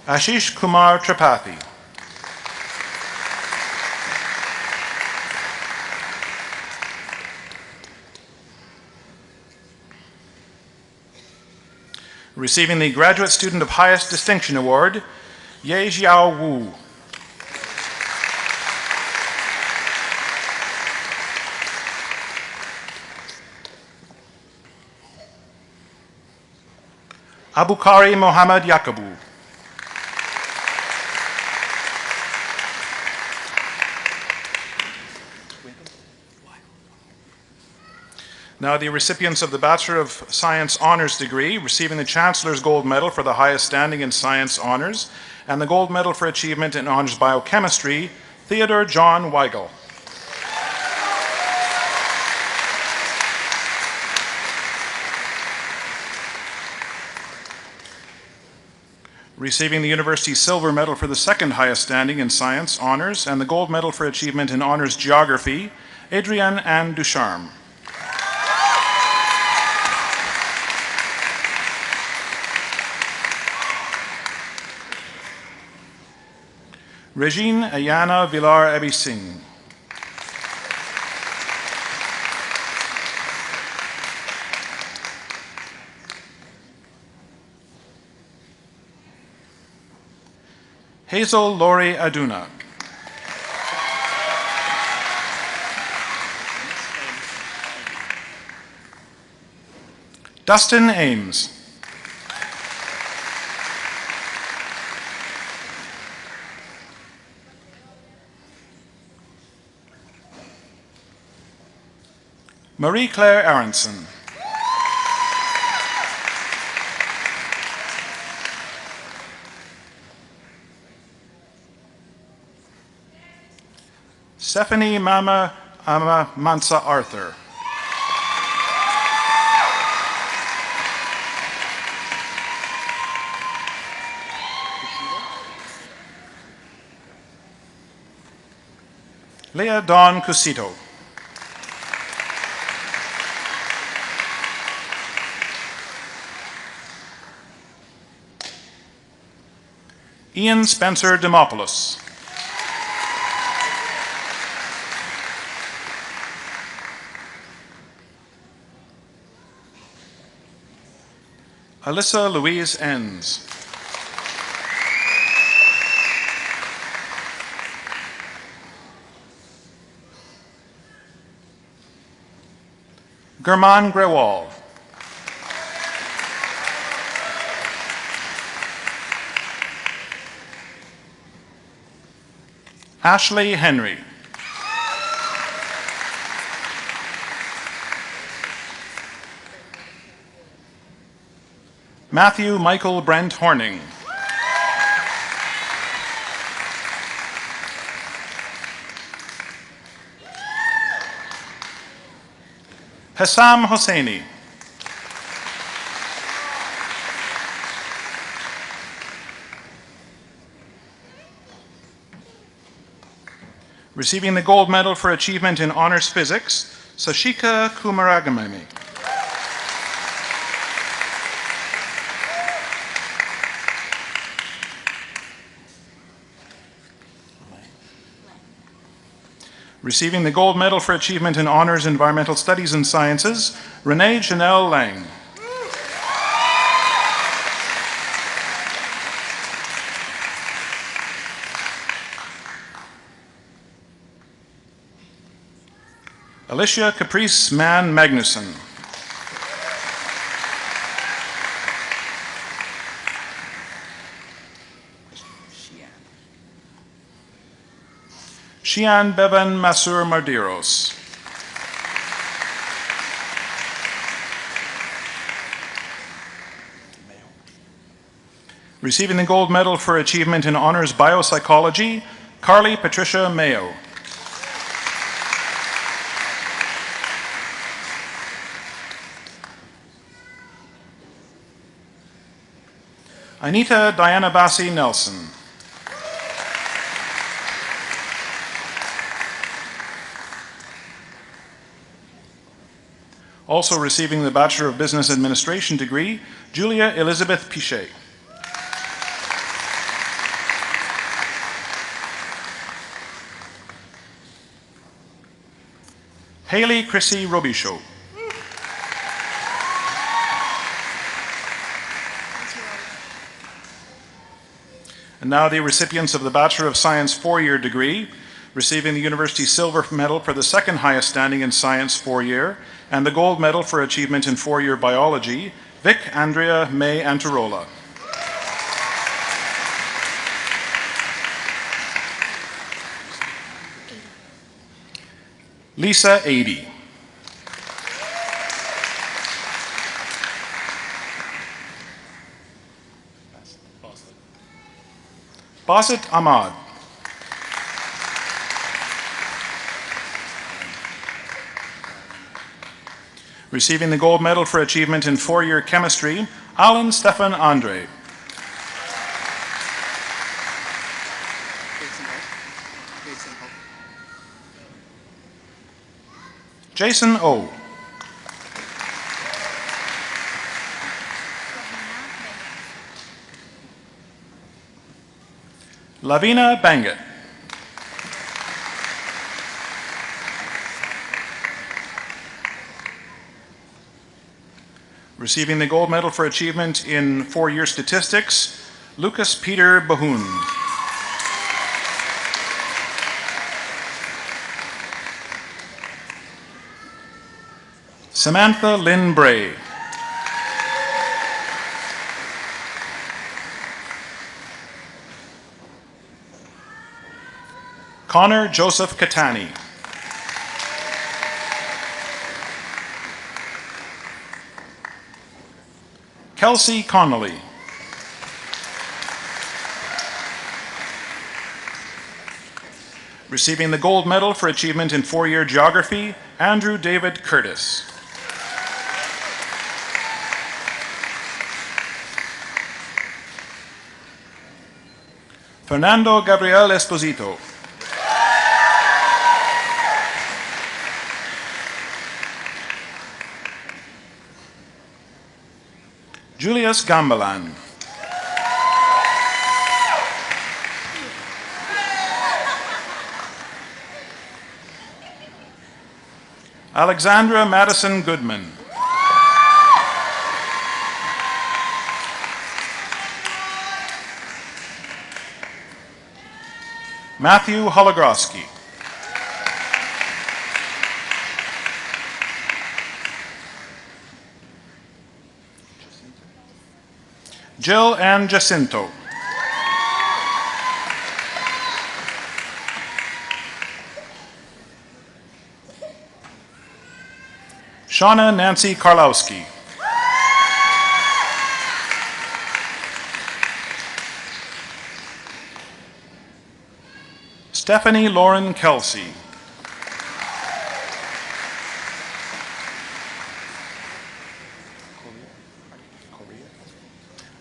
Ashish Kumar Tripathi. Receiving the Graduate Student of Highest Distinction Award, Ye Jiao Wu. Abukari Mohammed Yakabu. Now the recipients of the Bachelor of Science Honors degree, receiving the Chancellor's Gold Medal for the highest standing in Science Honors, and the Gold Medal for Achievement in Honors Biochemistry, Theodore John Weigel. Receiving the University Silver Medal for the second highest standing in Science Honors, and the Gold Medal for Achievement in Honors Geography, Adrienne Anne Ducharme. Regine Ayana Villar Ebising. Hazel Lori Aduna. Dustin Ames. Marie-Claire Aronson. Stephanie Mama Mansa Arthur. Leah Dawn Cusito. Ian Spencer Demopoulos. Alyssa Louise Enns. German Grewal. Ashley Henry. Matthew Michael Brent Horning. Hassam Hosseini. Receiving the gold medal for achievement in honors physics, Sashika Kumaragamani. Receiving the gold medal for achievement in honors environmental studies and sciences, Renee Janelle Lang. Alicia Caprice Mann Magnuson. Shian Bevan Masur Mardiros. Receiving the gold medal for achievement in honors biopsychology, Carly Patricia Mayo. Anita Diana Bassi Nelson. Also receiving the Bachelor of Business Administration degree, Julia Elizabeth Pichet. Haley Chrissy Robichaud. And now the recipients of the Bachelor of Science four-year degree, receiving the University Silver Medal for the second highest standing in science four-year, and the Gold Medal for achievement in four-year biology, Vic Andrea May Antarola. Lisa Adie. Basit Ahmad. Receiving the gold medal for achievement in four-year chemistry, Alan Stefan Andre. Jason O. Lavina Bangat. Receiving the gold medal for achievement in four-year statistics, Lucas Peter Bahoun. Samantha Lynn Bray. Connor Joseph Catani. Kelsey Connolly. Receiving the gold medal for achievement in four-year geography, Andrew David Curtis. Fernando Gabriel Esposito. Julius Gambalan. Alexandra Madison Goodman. Matthew Hologroski. Jill Ann Jacinto. Shauna Nancy Karlowski. Stephanie Lauren Kelsey.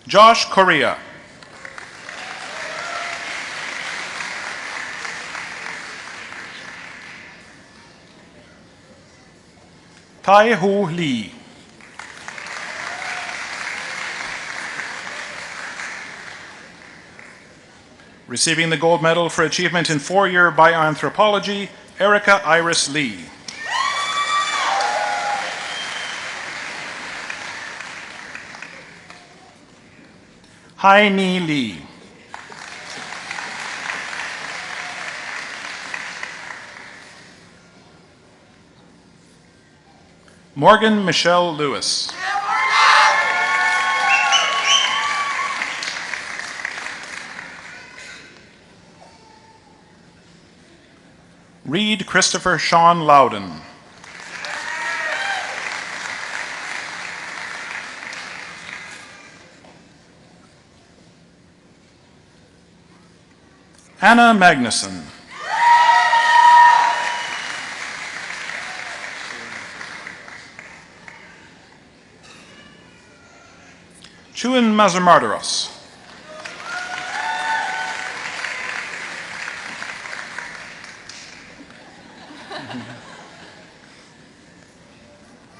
Josh Correa. Tai Hu Lee. Receiving the gold medal for achievement in four-year bioanthropology, Erica Iris Lee. Hai Ni Lee. Morgan Michelle Lewis. Reed Christopher Sean Loudon. Anna Magnuson. Chuan Mazamardaros.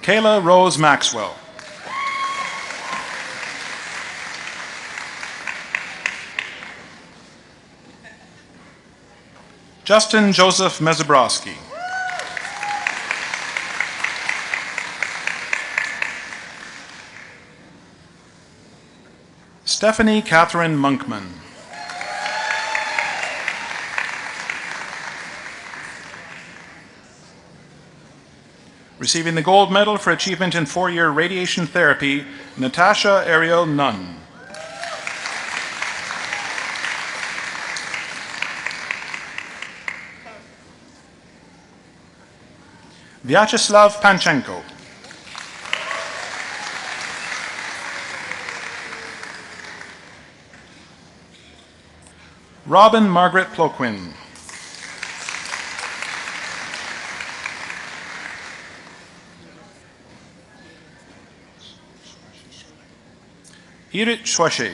Kayla Rose Maxwell. Justin Joseph Mezabrowski. Stephanie Catherine Monkman. Receiving the gold medal for achievement in four-year radiation therapy, Natasha Ariel Nunn. Vyacheslav Panchenko. Robin Margaret Ploquin. Irit Schwashe.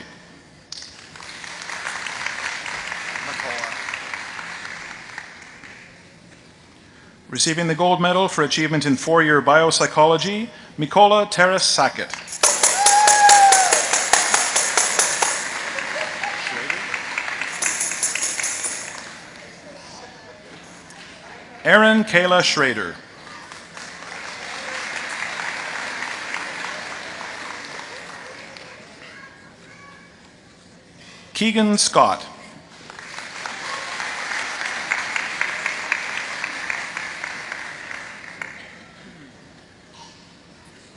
Receiving the gold medal for achievement in four-year biopsychology, Mikola Teres Sackett. Erin Kayla Schrader. Keegan Scott.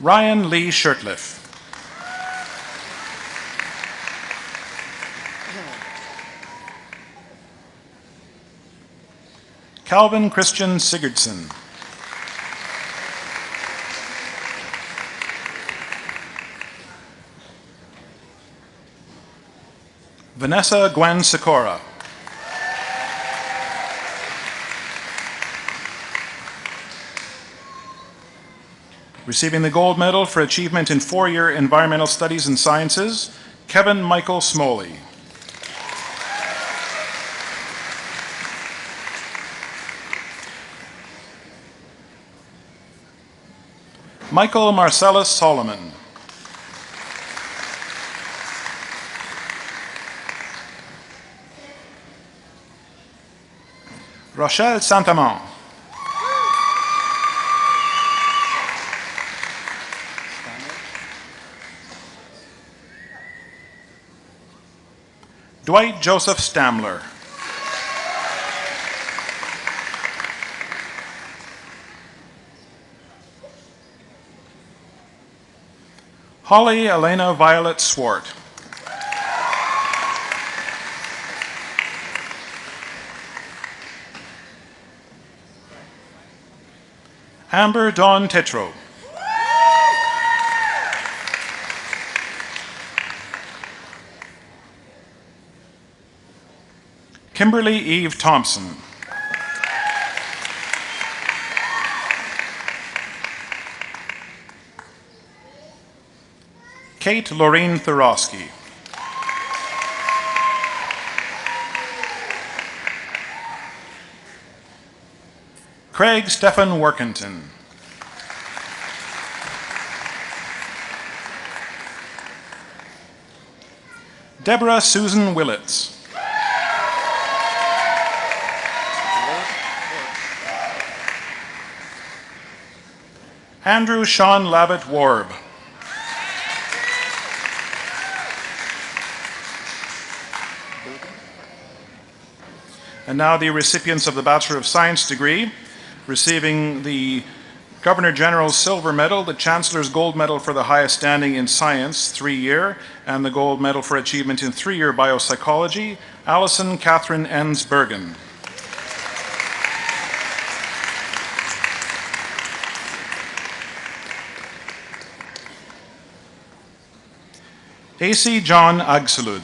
Ryan Lee Shirtliff. Calvin Christian Sigurdsson. Vanessa Gwen Sikora. Receiving the gold medal for achievement in four-year environmental studies and sciences, Kevin Michael Smoley. Michael Marcellus Solomon. Rochelle Saint-Amand. Dwight Joseph Stamler. Holly Elena Violet Swart. Amber Dawn Tetro. Kimberly Eve Thompson. Kate Lorene Thurowski. Craig Stephen Workington. Deborah Susan Willits. Andrew Sean Lavitt Warb. And now the recipients of the Bachelor of Science degree, receiving the Governor General's Silver Medal, the Chancellor's Gold Medal for the highest standing in science, 3-year, and the Gold Medal for achievement in 3-year biopsychology, Alison Catherine Enns Bergen. AC John Agsalud.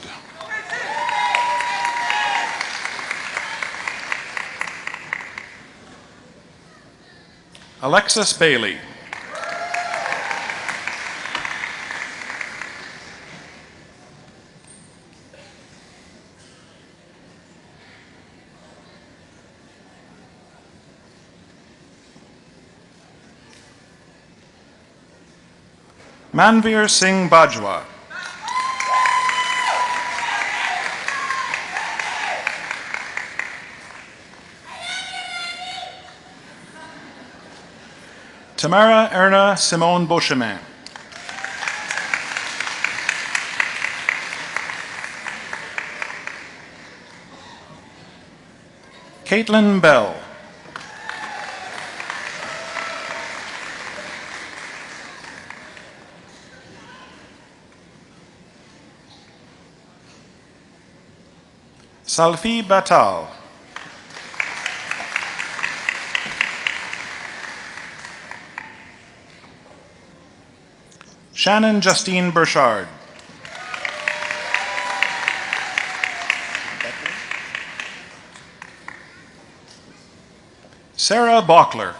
Alexis Bailey. Manveer Singh Bajwa. Tamara Erna Simone Beauchemin. Caitlin Bell. Salfi Batal. Shannon Justine Burchard. Sarah Bockler.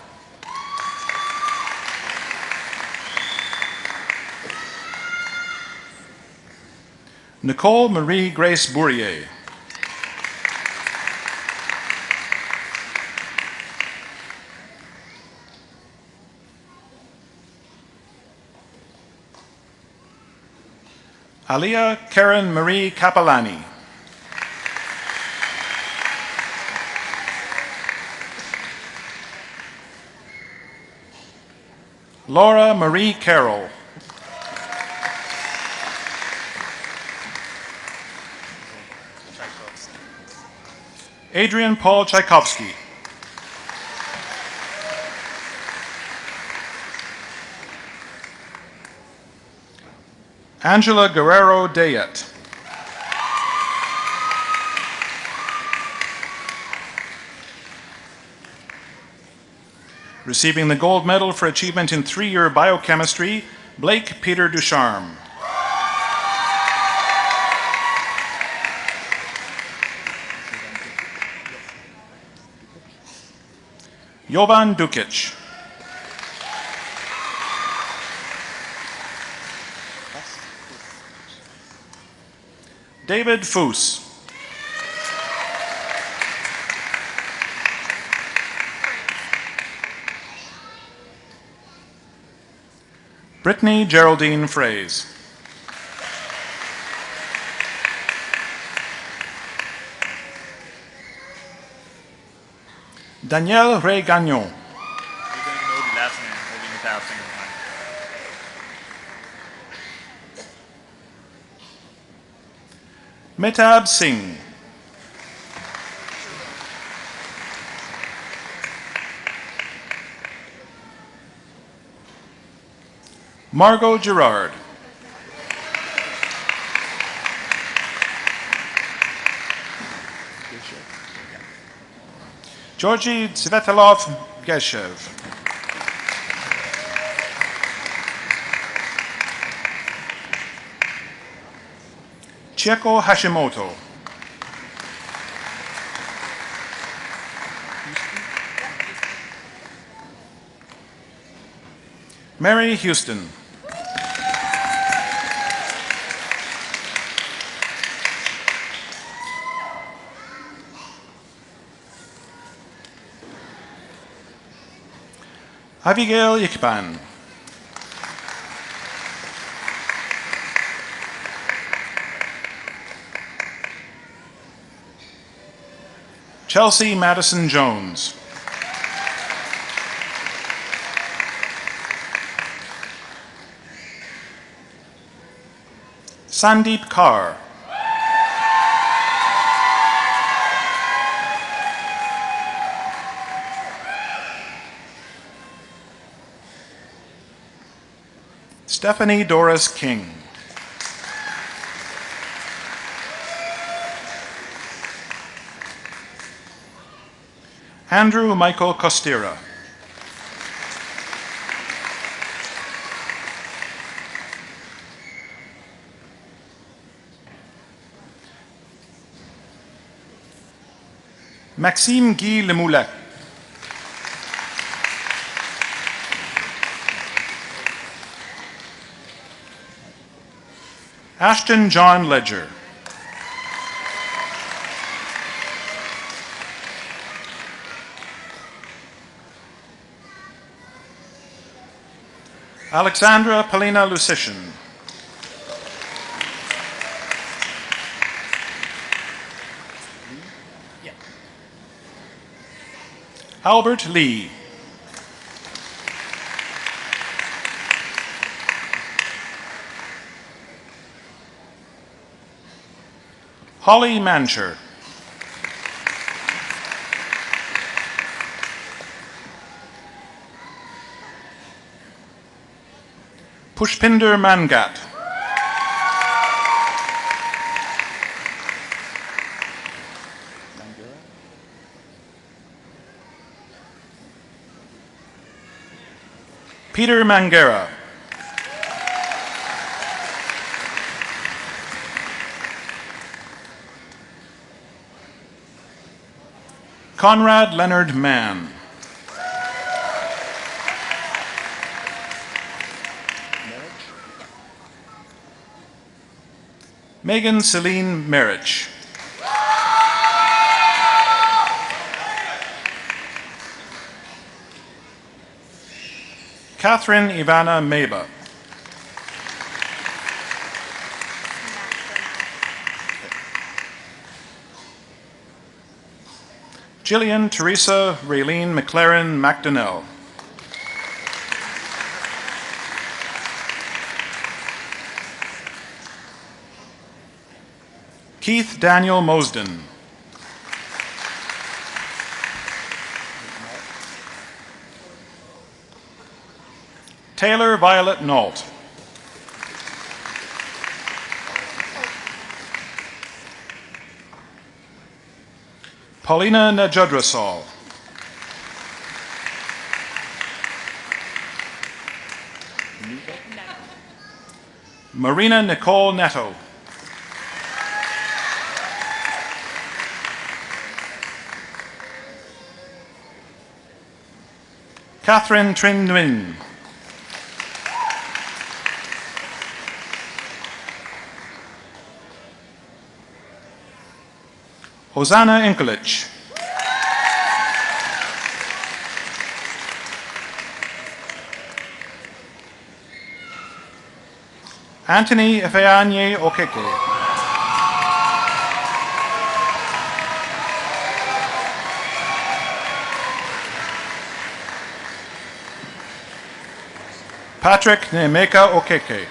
Nicole Marie Grace Bourrier. Aliyah Karen Marie Capellani. Laura Marie Carroll. Adrian Paul Tchaikovsky. Angela Guerrero Dayet. Receiving the gold medal for achievement in 3-year biochemistry, Blake Peter Ducharme. Jovan Dukic. David Foos. Brittany Geraldine Fraze. Danielle Ray Gagnon. You're going to know the last name, holding the tab single time. Mehtab Singh. Margot Girard. Georgy Svetlov Geshev. Chieko Hashimoto. Mary Houston. Abigail Yikban. Chelsea Madison Jones. Sandeep Kaur. Stephanie Doris King. Andrew Michael Costera. Maxime Guy Lemoulin. Ashton John Ledger. Alexandra Polina Lucician. Albert Lee. Holly Mancher. Pushpinder Mangat. Peter Mangera. Conrad Leonard Mann. Megan Celine Merich. Catherine Ivana Meba. Jillian Teresa Raylene McLaren McDonnell. Keith Daniel Mosden. Taylor Violet Nault. Paulina Najudrasol. Marina Nicole Neto. Catherine Trin Nguyen. Hosanna Inkelich. Anthony Ifeanyi Okeke. Patrick Nemeka Okeke.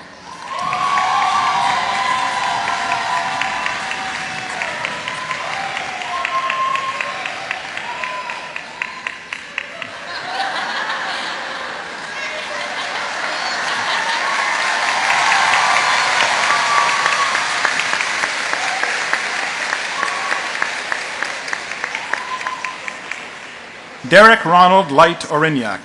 Derek Ronald Light Orignac.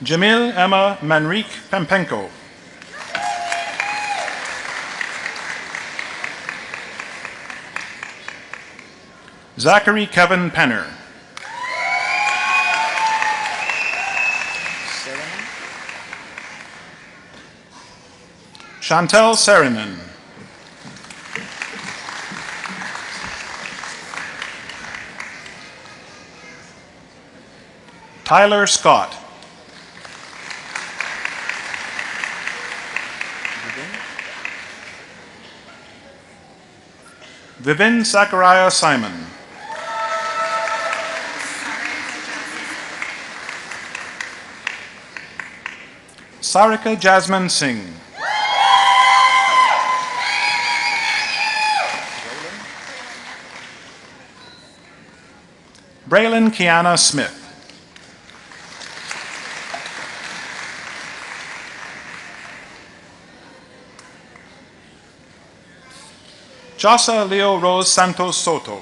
Jamil Emma Manrique Pempenko. Zachary Kevin Penner. Chantel Serinen. Tyler Scott. Vivin Zachariah Simon. Sarika Jasmine Singh. Braylon Kiana Smith. Jossa Leo Rose Santos Soto.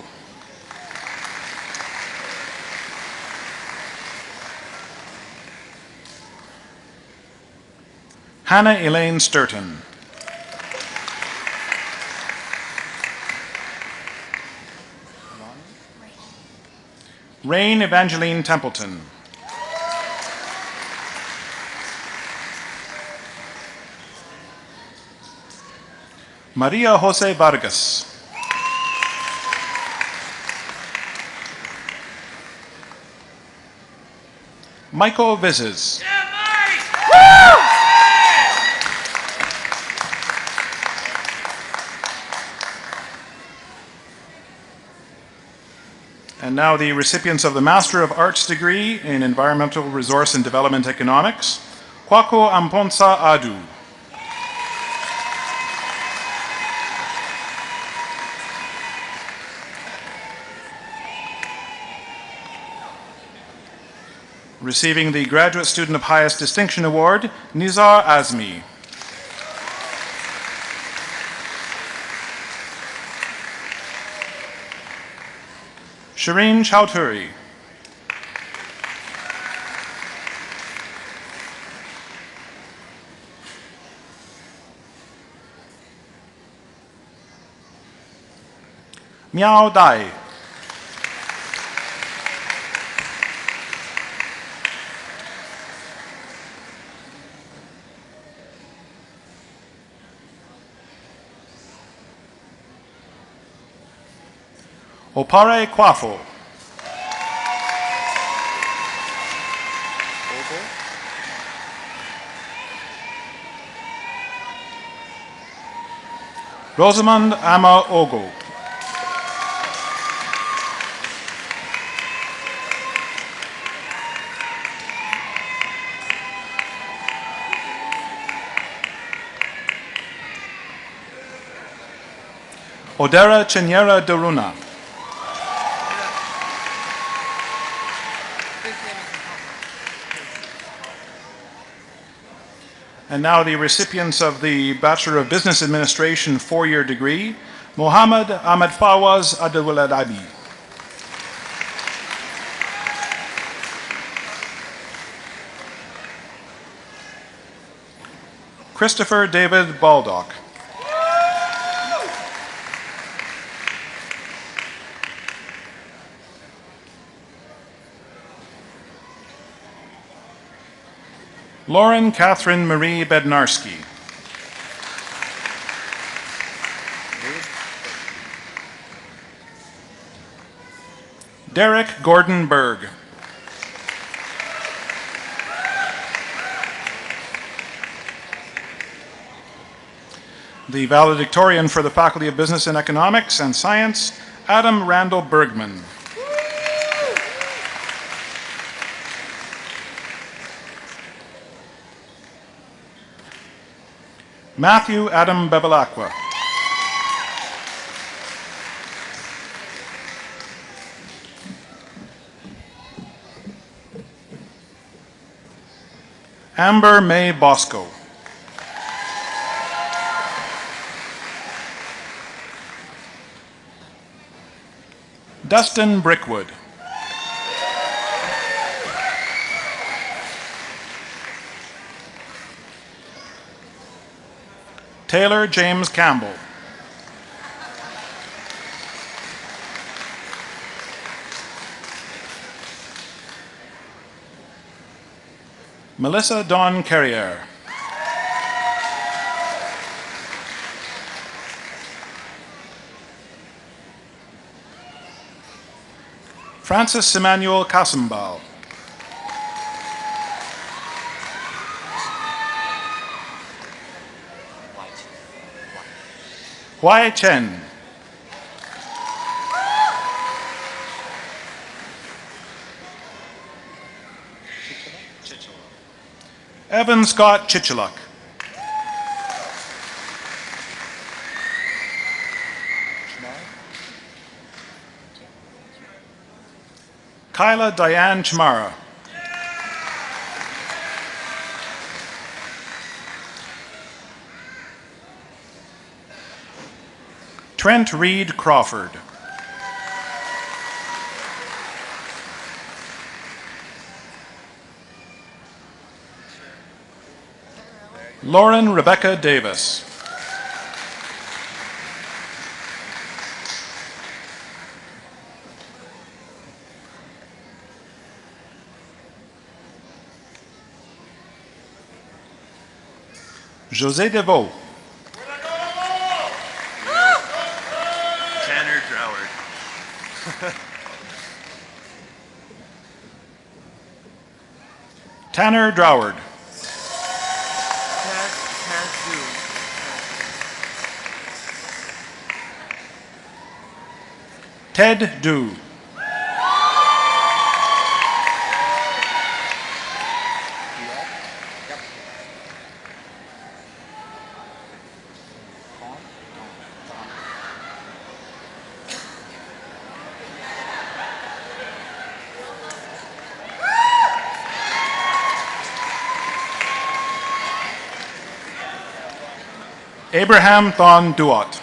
Hannah Elaine Sturton. Rain Evangeline Templeton. Maria Jose Vargas. Michael Vizes. And now the recipients of the Master of Arts degree in Environmental Resource and Development Economics, Kwako Amponsa Adu. Receiving the Graduate Student of Highest Distinction Award, Nizar Azmi. Shireen Chowdhury. Miao Dai. Opare Kwafo. Rosamund Ama Ogo. Odera Chinyera Daruna. And now the recipients of the Bachelor of Business Administration four-year degree, Mohammed Ahmed Fawaz Adewaladabi. Christopher David Baldock. Lauren Catherine Marie Bednarski. Derek Gordon Berg. The valedictorian for the Faculty of Business and Economics and Science, Adam Randall Bergman. Matthew Adam Bevilacqua. Amber May Bosco. Dustin Brickwood. Taylor James Campbell. Melissa Dawn Carrier. Francis Emmanuel Kasambal. Huai Chen. Evan Scott Chichaluk. Kyla Diane Chamara. Trent Reed Crawford. Lauren Rebecca Davis. José Deveau. Tanner Droward. Tanner Droward. Ted Du. Abraham Thon Duot.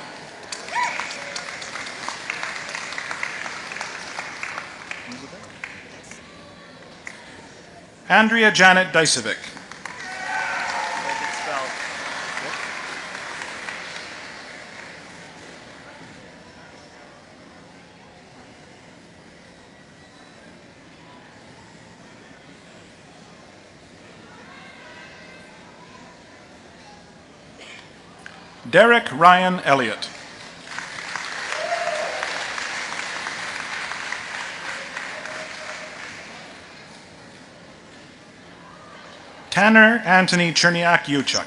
Andrea Janet Dysovic. Derek Ryan Elliott. Tanner Anthony Cherniak Uchuk.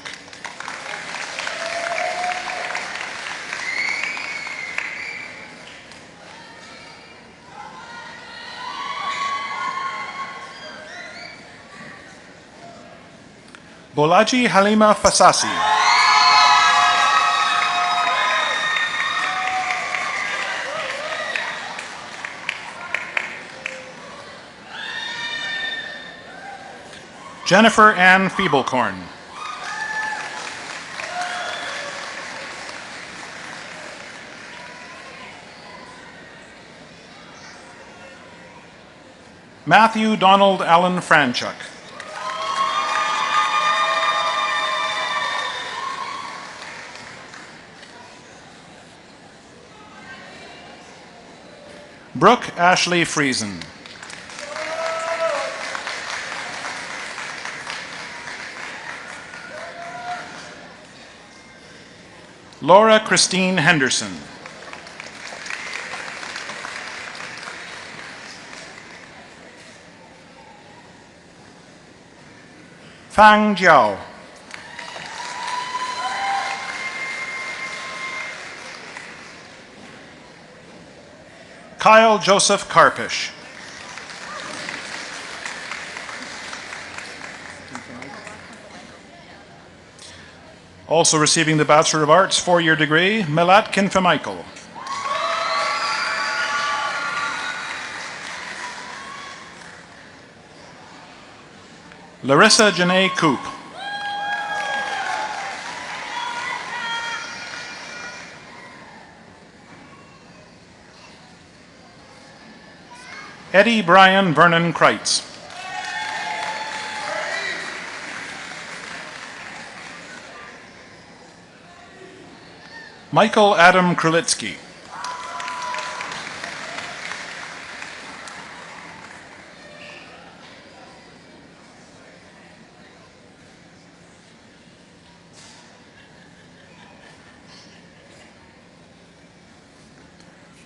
Bolaji Halima Fasasi. Jennifer Ann Feeblecorn. Matthew Donald Allen Franchuk. Brooke Ashley Friesen. Laura Christine Henderson. Fang Jiao. Kyle Joseph Karpish. Also receiving the Bachelor of Arts 4-year degree, Milat Kinfemichael. Larissa Janae Coop. Eddie Brian Vernon Kreitz. Michael Adam Krulitsky.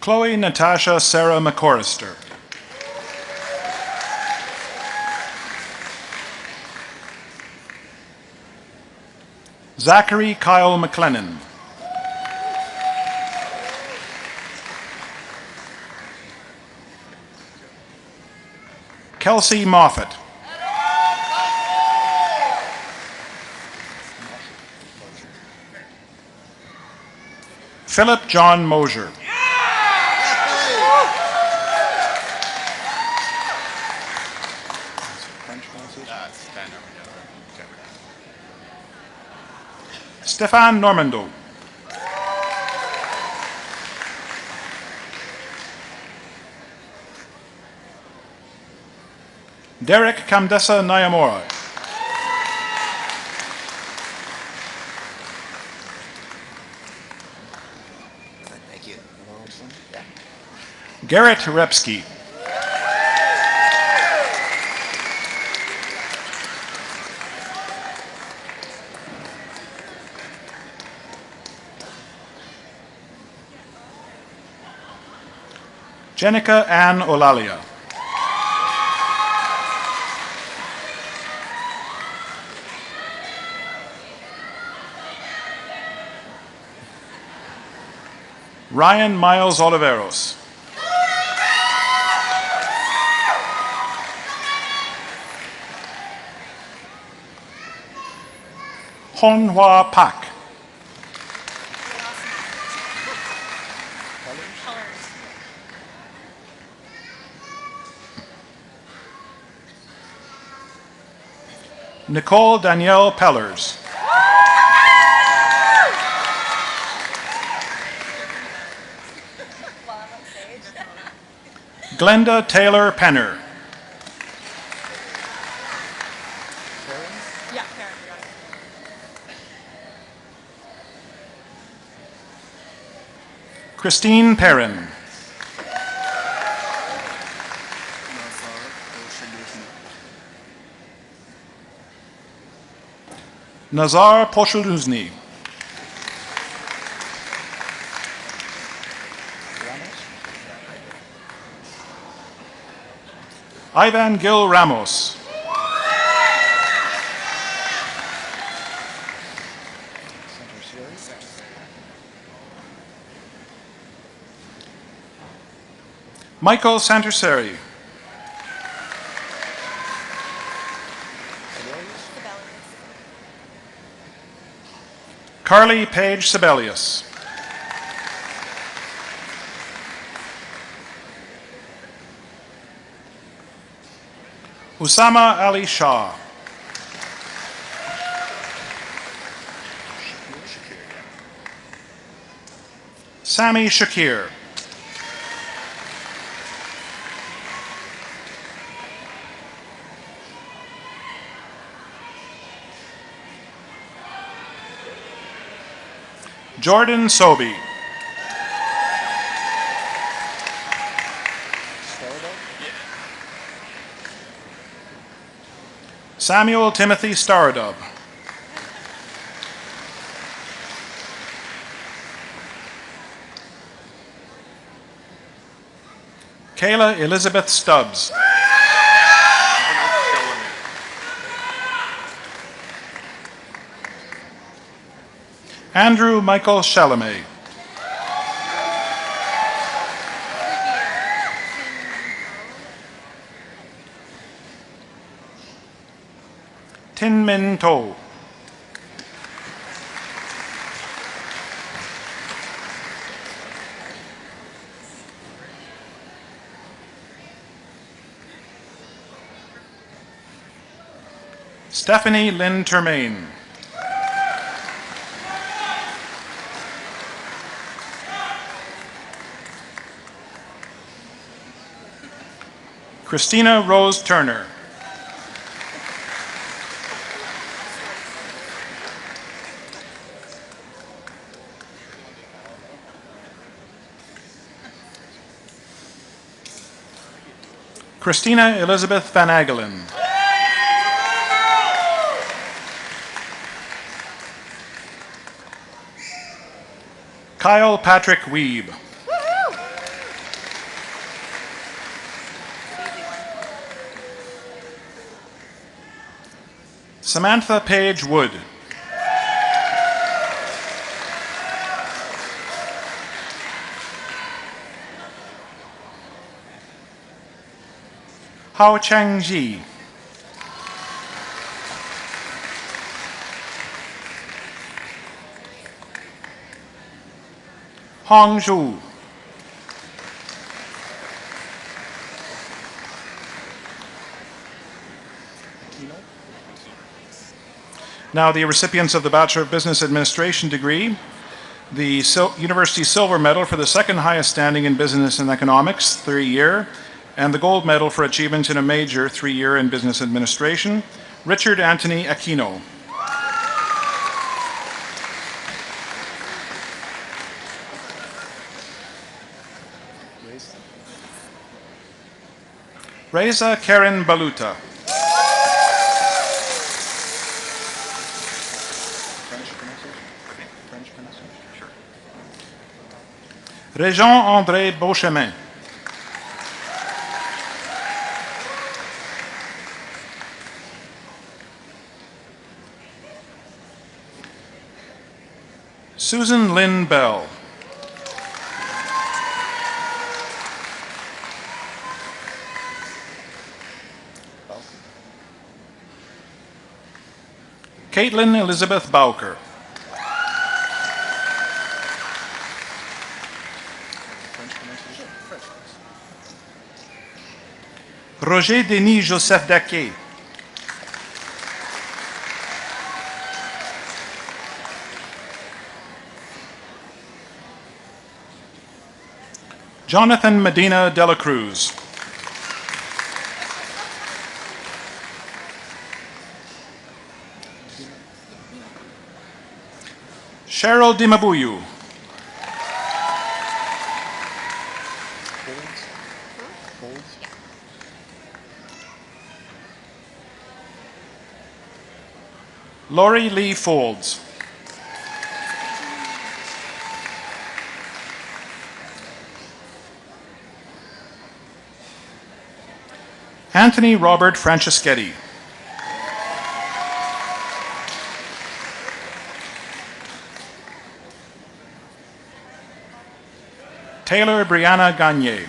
Chloe Natasha Sarah McCorrister. Zachary Kyle McLennan. Kelsey Moffat. Philip John Mosier. Stefan Normando. Derek Kamdesa Nyamora. Thank you. Garrett Repsky. Jenica Ann Olalia. Ryan Miles Oliveros. Honhua Pak. Nicole Danielle Pellers. Glenda Taylor Penner. Yeah, Karen, we got it. Christine Perrin. Nazar Poshuluzny. Ivan Gil Ramos. Michael Santerseri. Carly Page Sibelius. Usama Ali Shah. Sami Shakir. Jordan Sobey. Samuel Timothy Starodub. Kayla Elizabeth Stubbs. Andrew Michael Chalamet. Tin Min To. Stephanie Lynn Termaine. Christina Rose Turner. Christina Elizabeth Van Agelen. Kyle Patrick Weeb. Samantha Page Wood. Hao Chang Ji. Hong Zhu. Now the recipients of the Bachelor of Business Administration degree, the University Silver Medal for the second highest standing in Business and Economics, 3-year, and the Gold Medal for achievements in a major, 3-year in Business Administration, Richard Anthony Aquino. Reza Karen Baluta. Régent-André Beauchemin. Susan Lynn Bell. Caitlin Elizabeth Bowker. Roger Denis Joseph Daquet. Jonathan Medina de la Cruz. Cheryl Dimabuyu. Lori Lee Folds. Anthony Robert Franceschetti. Taylor Brianna Gagne.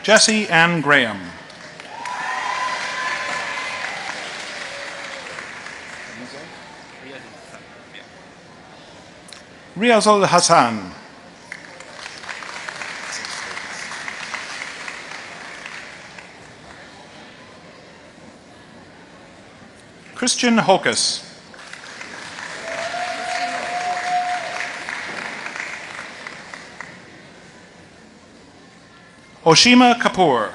Jessie Ann Graham. Riazul Hassan. Christian Hokus. Oshima Kapoor.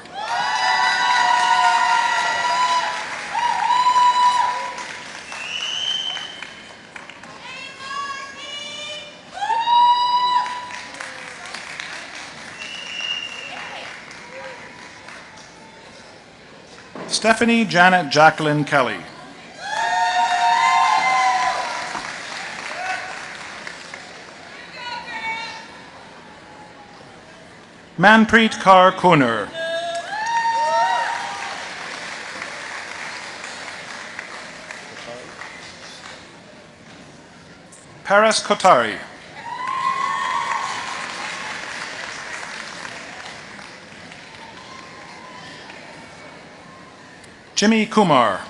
Stephanie Janet Jacqueline Kelly. Manpreet Kaur Kuner. Paras Kotari. Jimmy Kumar.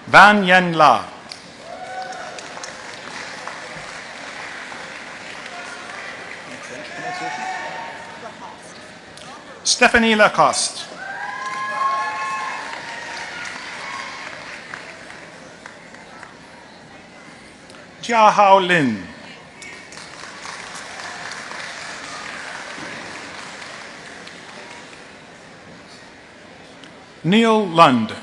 Van Yen La. Stephanie Lacoste. Jia Hao Lin. Neil Lund.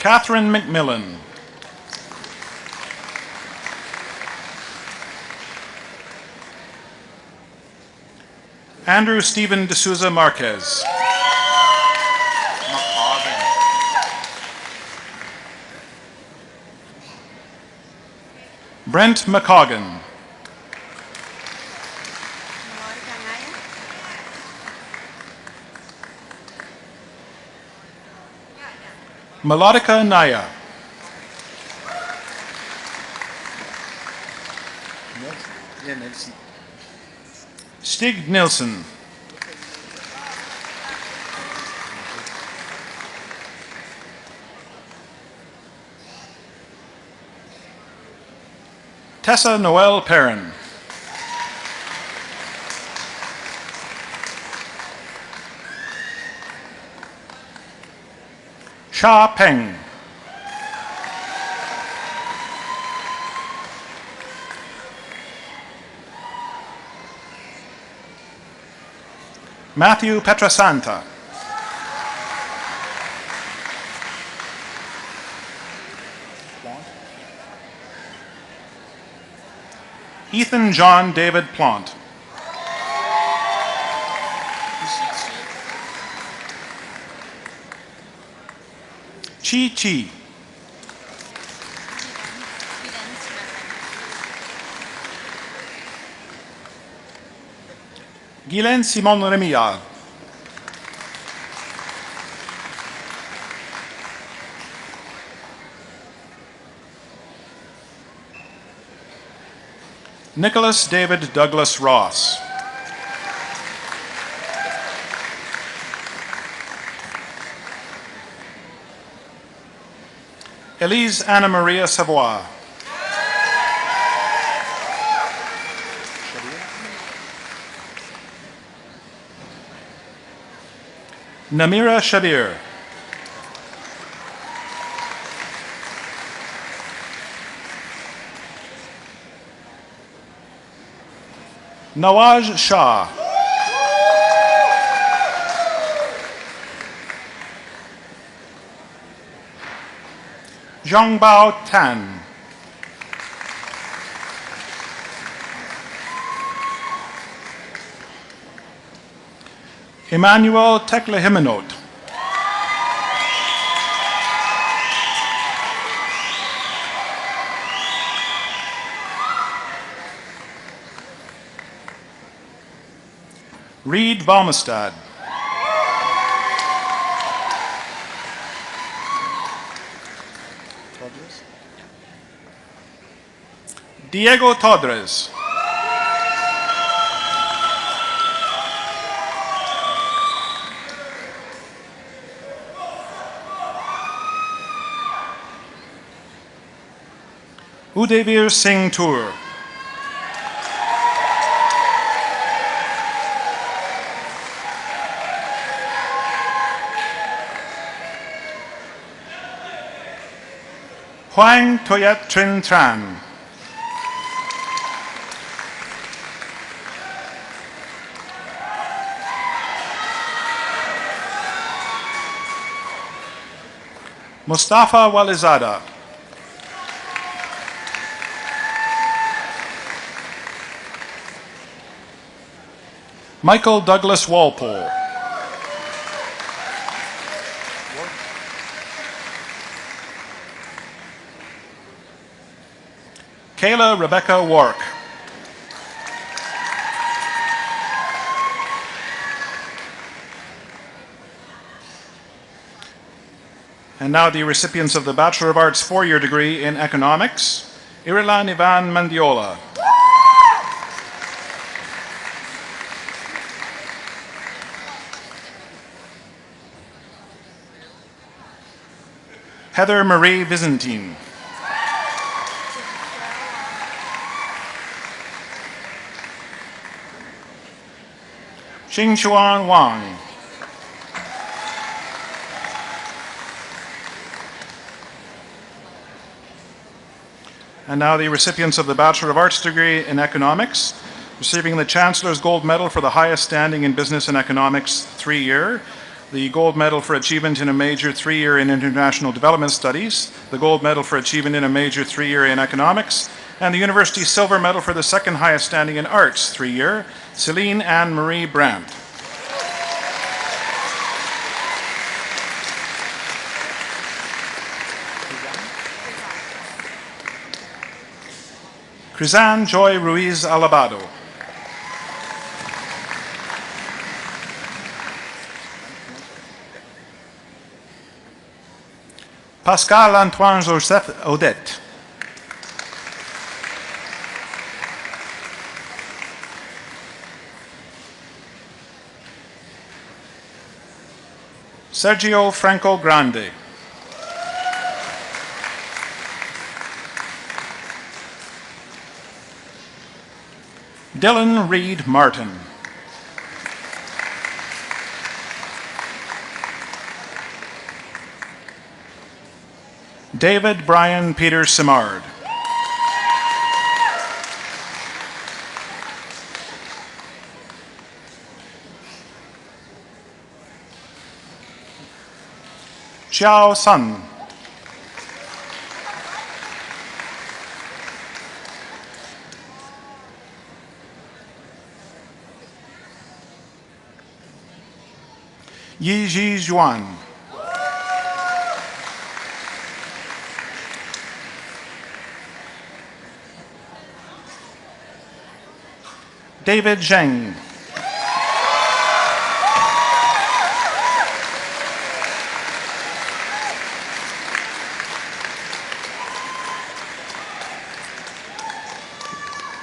Catherine McMillan. Andrew Stephen D'Souza Marquez. Brent McCoggan. Melodica Naya. Stig Nilsson. Tessa Noel Perrin. Sha Peng. Matthew Petrasanta. Ethan John David Plant. Chi Chi. Guylaine Simon Remillard. Nicholas David Douglas Ross. Elise Anna Maria Savoy. Namira Shabir. Nawaj Shah. Zhongbao Tan. Emmanuel Teklehimenot. Reed Valmestad. Diego Todres. Udevir Singh Tour. Hoang Toyat Trin Tran. Mustafa Walizada. Michael Douglas Walpole. Kayla Rebecca Wark. And now the recipients of the Bachelor of Arts four-year degree in Economics, Irilan Ivan Mandiola. Heather Marie Byzantine. Xingchuan Wang. And now the recipients of the Bachelor of Arts degree in Economics, receiving the Chancellor's Gold Medal for the highest standing in business and economics 3-year, the Gold Medal for Achievement in a Major 3-year in International Development Studies, the Gold Medal for Achievement in a Major 3-year in Economics, and the University Silver Medal for the second highest standing in Arts 3-year, Celine Anne-Marie Brandt. Krizan Joy Ruiz Alabado. Pascal Antoine Joseph Odette. Sergio Franco Grande. Dylan Reed Martin. David Brian Peter Simard. Xiao Sun. Yi Ji Zhuan. David Zheng.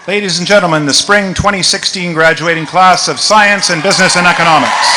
Ladies and gentlemen, the spring 2016 graduating class of Science and Business and Economics.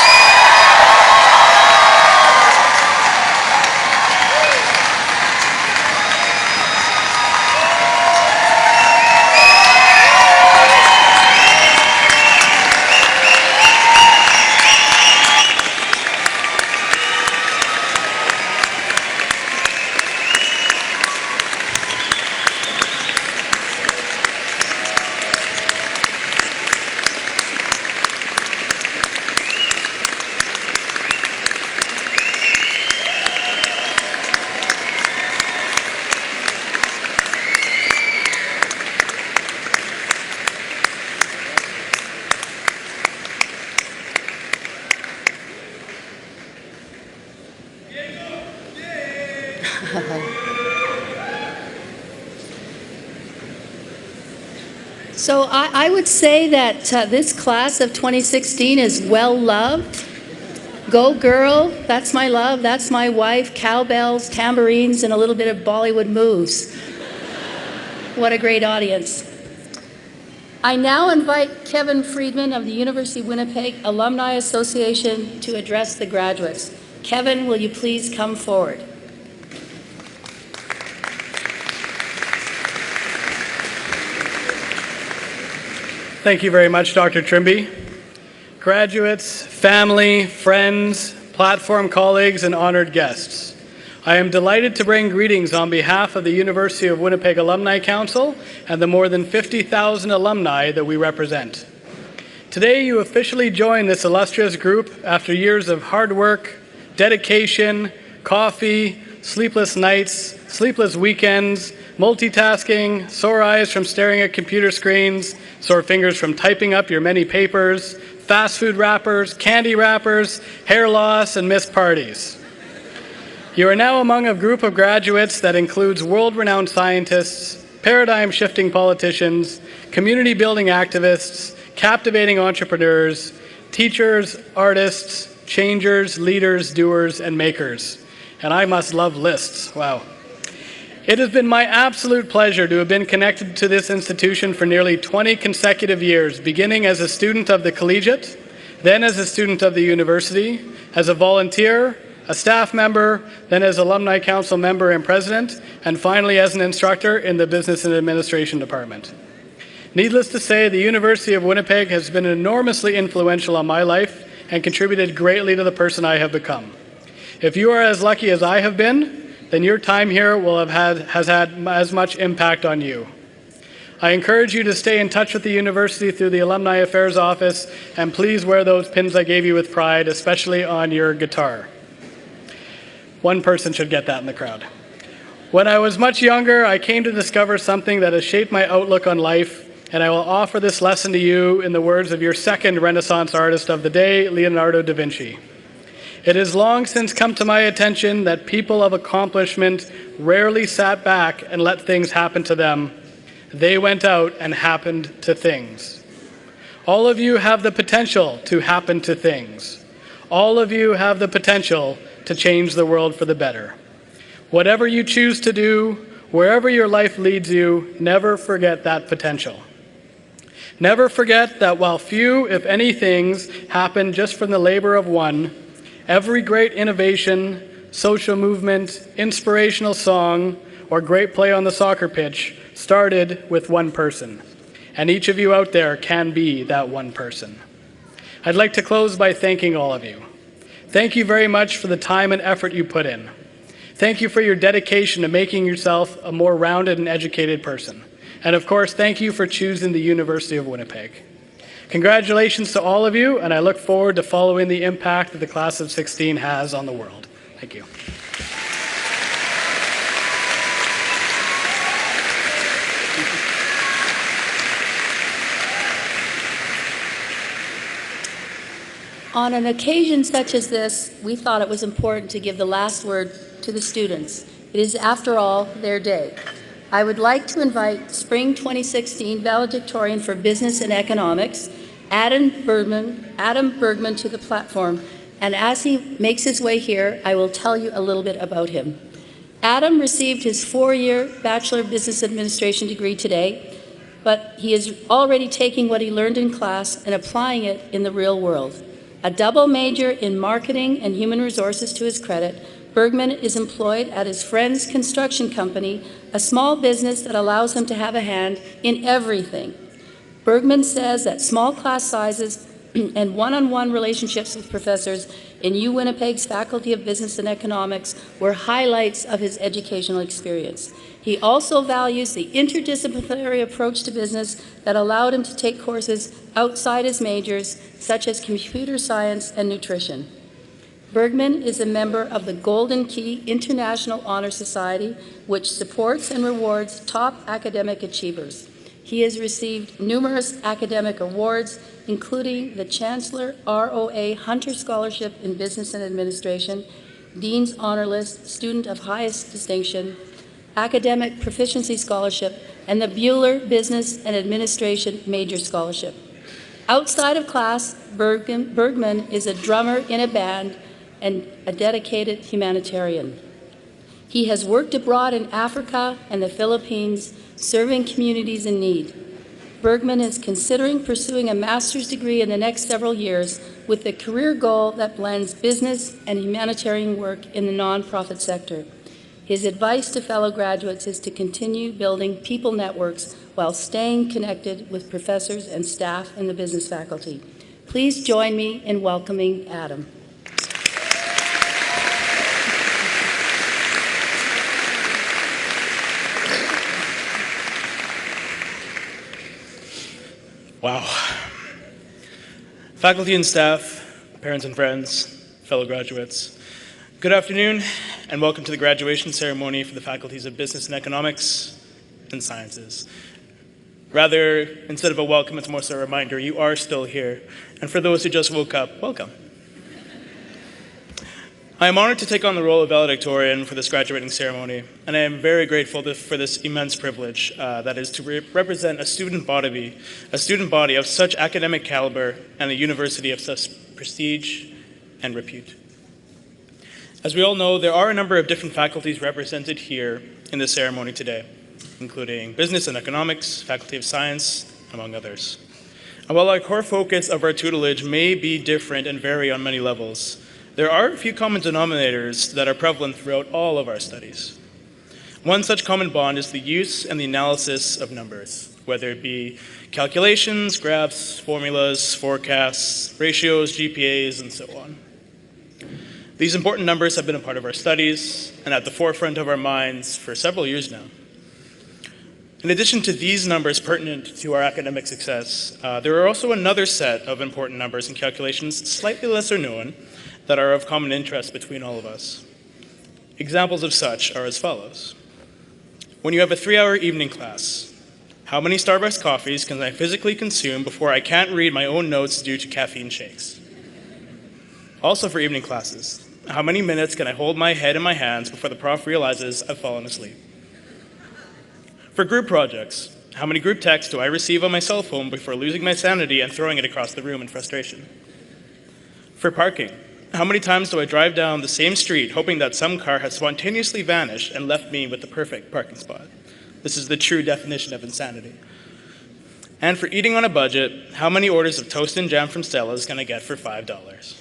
So I would say that this class of 2016 is well loved. Go girl, that's my love, that's my wife, cowbells, tambourines, and a little bit of Bollywood moves. What a great audience. I now invite Kevin Friedman of the University of Winnipeg Alumni Association to address the graduates. Kevin, will you please come forward? Thank you very much, Dr. Trimby. Graduates, family, friends, platform colleagues, and honored guests. I am delighted to bring greetings on behalf of the University of Winnipeg Alumni Council and the more than 50,000 alumni that we represent. Today, you officially join this illustrious group after years of hard work, dedication, coffee, sleepless nights, sleepless weekends, multitasking, sore eyes from staring at computer screens, sore fingers from typing up your many papers, fast food wrappers, candy wrappers, hair loss, and missed parties. You are now among a group of graduates that includes world-renowned scientists, paradigm-shifting politicians, community-building activists, captivating entrepreneurs, teachers, artists, changers, leaders, doers, and makers. And I must love lists. Wow. It has been my absolute pleasure to have been connected to this institution for nearly 20 consecutive years, beginning as a student of the collegiate, then as a student of the university, as a volunteer, a staff member, then as Alumni Council member and president, and finally as an instructor in the Business and Administration Department. Needless to say, the University of Winnipeg has been enormously influential on my life and contributed greatly to the person I have become. If you are as lucky as I have been, then your time here has had as much impact on you. I encourage you to stay in touch with the university through the Alumni Affairs Office, and please wear those pins I gave you with pride, especially on your guitar. One person should get that in the crowd. When I was much younger, I came to discover something that has shaped my outlook on life, and I will offer this lesson to you in the words of your second Renaissance artist of the day, Leonardo da Vinci. It has long since come to my attention that people of accomplishment rarely sat back and let things happen to them. They went out and happened to things. All of you have the potential to happen to things. All of you have the potential to change the world for the better. Whatever you choose to do, wherever your life leads you, never forget that potential. Never forget that while few, if any, things happen just from the labor of one, every great innovation, social movement, inspirational song, or great play on the soccer pitch started with one person. And each of you out there can be that one person. I'd like to close by thanking all of you. Thank you very much for the time and effort you put in. Thank you for your dedication to making yourself a more rounded and educated person. And of course, thank you for choosing the University of Winnipeg. Congratulations to all of you, and I look forward to following the impact that the class of 16 has on the world. Thank you. On an occasion such as this, we thought it was important to give the last word to the students. It is, after all, their day. I would like to invite Spring 2016 Valedictorian for Business and Economics, Adam Bergman to the platform, and as he makes his way here, I will tell you a little bit about him. Adam received his 4-year Bachelor of Business Administration degree today, but he is already taking what he learned in class and applying it in the real world. A double major in marketing and human resources to his credit, Bergman is employed at his friend's construction company, a small business that allows him to have a hand in everything. Bergman says that small class sizes and one-on-one relationships with professors in UWinnipeg's Faculty of Business and Economics were highlights of his educational experience. He also values the interdisciplinary approach to business that allowed him to take courses outside his majors, such as computer science and nutrition. Bergman is a member of the Golden Key International Honor Society, which supports and rewards top academic achievers. He has received numerous academic awards, including the Chancellor ROA Hunter Scholarship in Business and Administration, Dean's Honor List, Student of Highest Distinction, Academic Proficiency Scholarship, and the Bueller Business and Administration Major Scholarship. Outside of class, Bergman is a drummer in a band and a dedicated humanitarian. He has worked abroad in Africa and the Philippines, serving communities in need. Bergman is considering pursuing a master's degree in the next several years with a career goal that blends business and humanitarian work in the nonprofit sector. His advice to fellow graduates is to continue building people networks while staying connected with professors and staff in the business faculty. Please join me in welcoming Adam. Wow. Faculty and staff, parents and friends, fellow graduates, good afternoon and welcome to the graduation ceremony for the Faculties of Business and Economics and Sciences. Rather, instead of a welcome, it's more so a reminder you are still here. And for those who just woke up, welcome. I am honored to take on the role of valedictorian for this graduating ceremony, and I am very grateful for this immense privilege that is to represent a student body of such academic caliber and a university of such prestige and repute. As we all know, there are a number of different faculties represented here in this ceremony today, including Business and Economics, Faculty of Science, among others. And while our core focus of our tutelage may be different and vary on many levels, there are a few common denominators that are prevalent throughout all of our studies. One such common bond is the use and the analysis of numbers, whether it be calculations, graphs, formulas, forecasts, ratios, GPAs, and so on. These important numbers have been a part of our studies and at the forefront of our minds for several years now. In addition to these numbers pertinent to our academic success, there are also another set of important numbers and calculations, slightly lesser known, that are of common interest between all of us. Examples of such are as follows. When you have a 3-hour evening class, how many Starbucks coffees can I physically consume before I can't read my own notes due to caffeine shakes? Also for evening classes, how many minutes can I hold my head in my hands before the prof realizes I've fallen asleep? For group projects, how many group texts do I receive on my cell phone before losing my sanity and throwing it across the room in frustration? For parking, how many times do I drive down the same street hoping that some car has spontaneously vanished and left me with the perfect parking spot? This is the true definition of insanity. And for eating on a budget, how many orders of toast and jam from Stella's can I get for $5?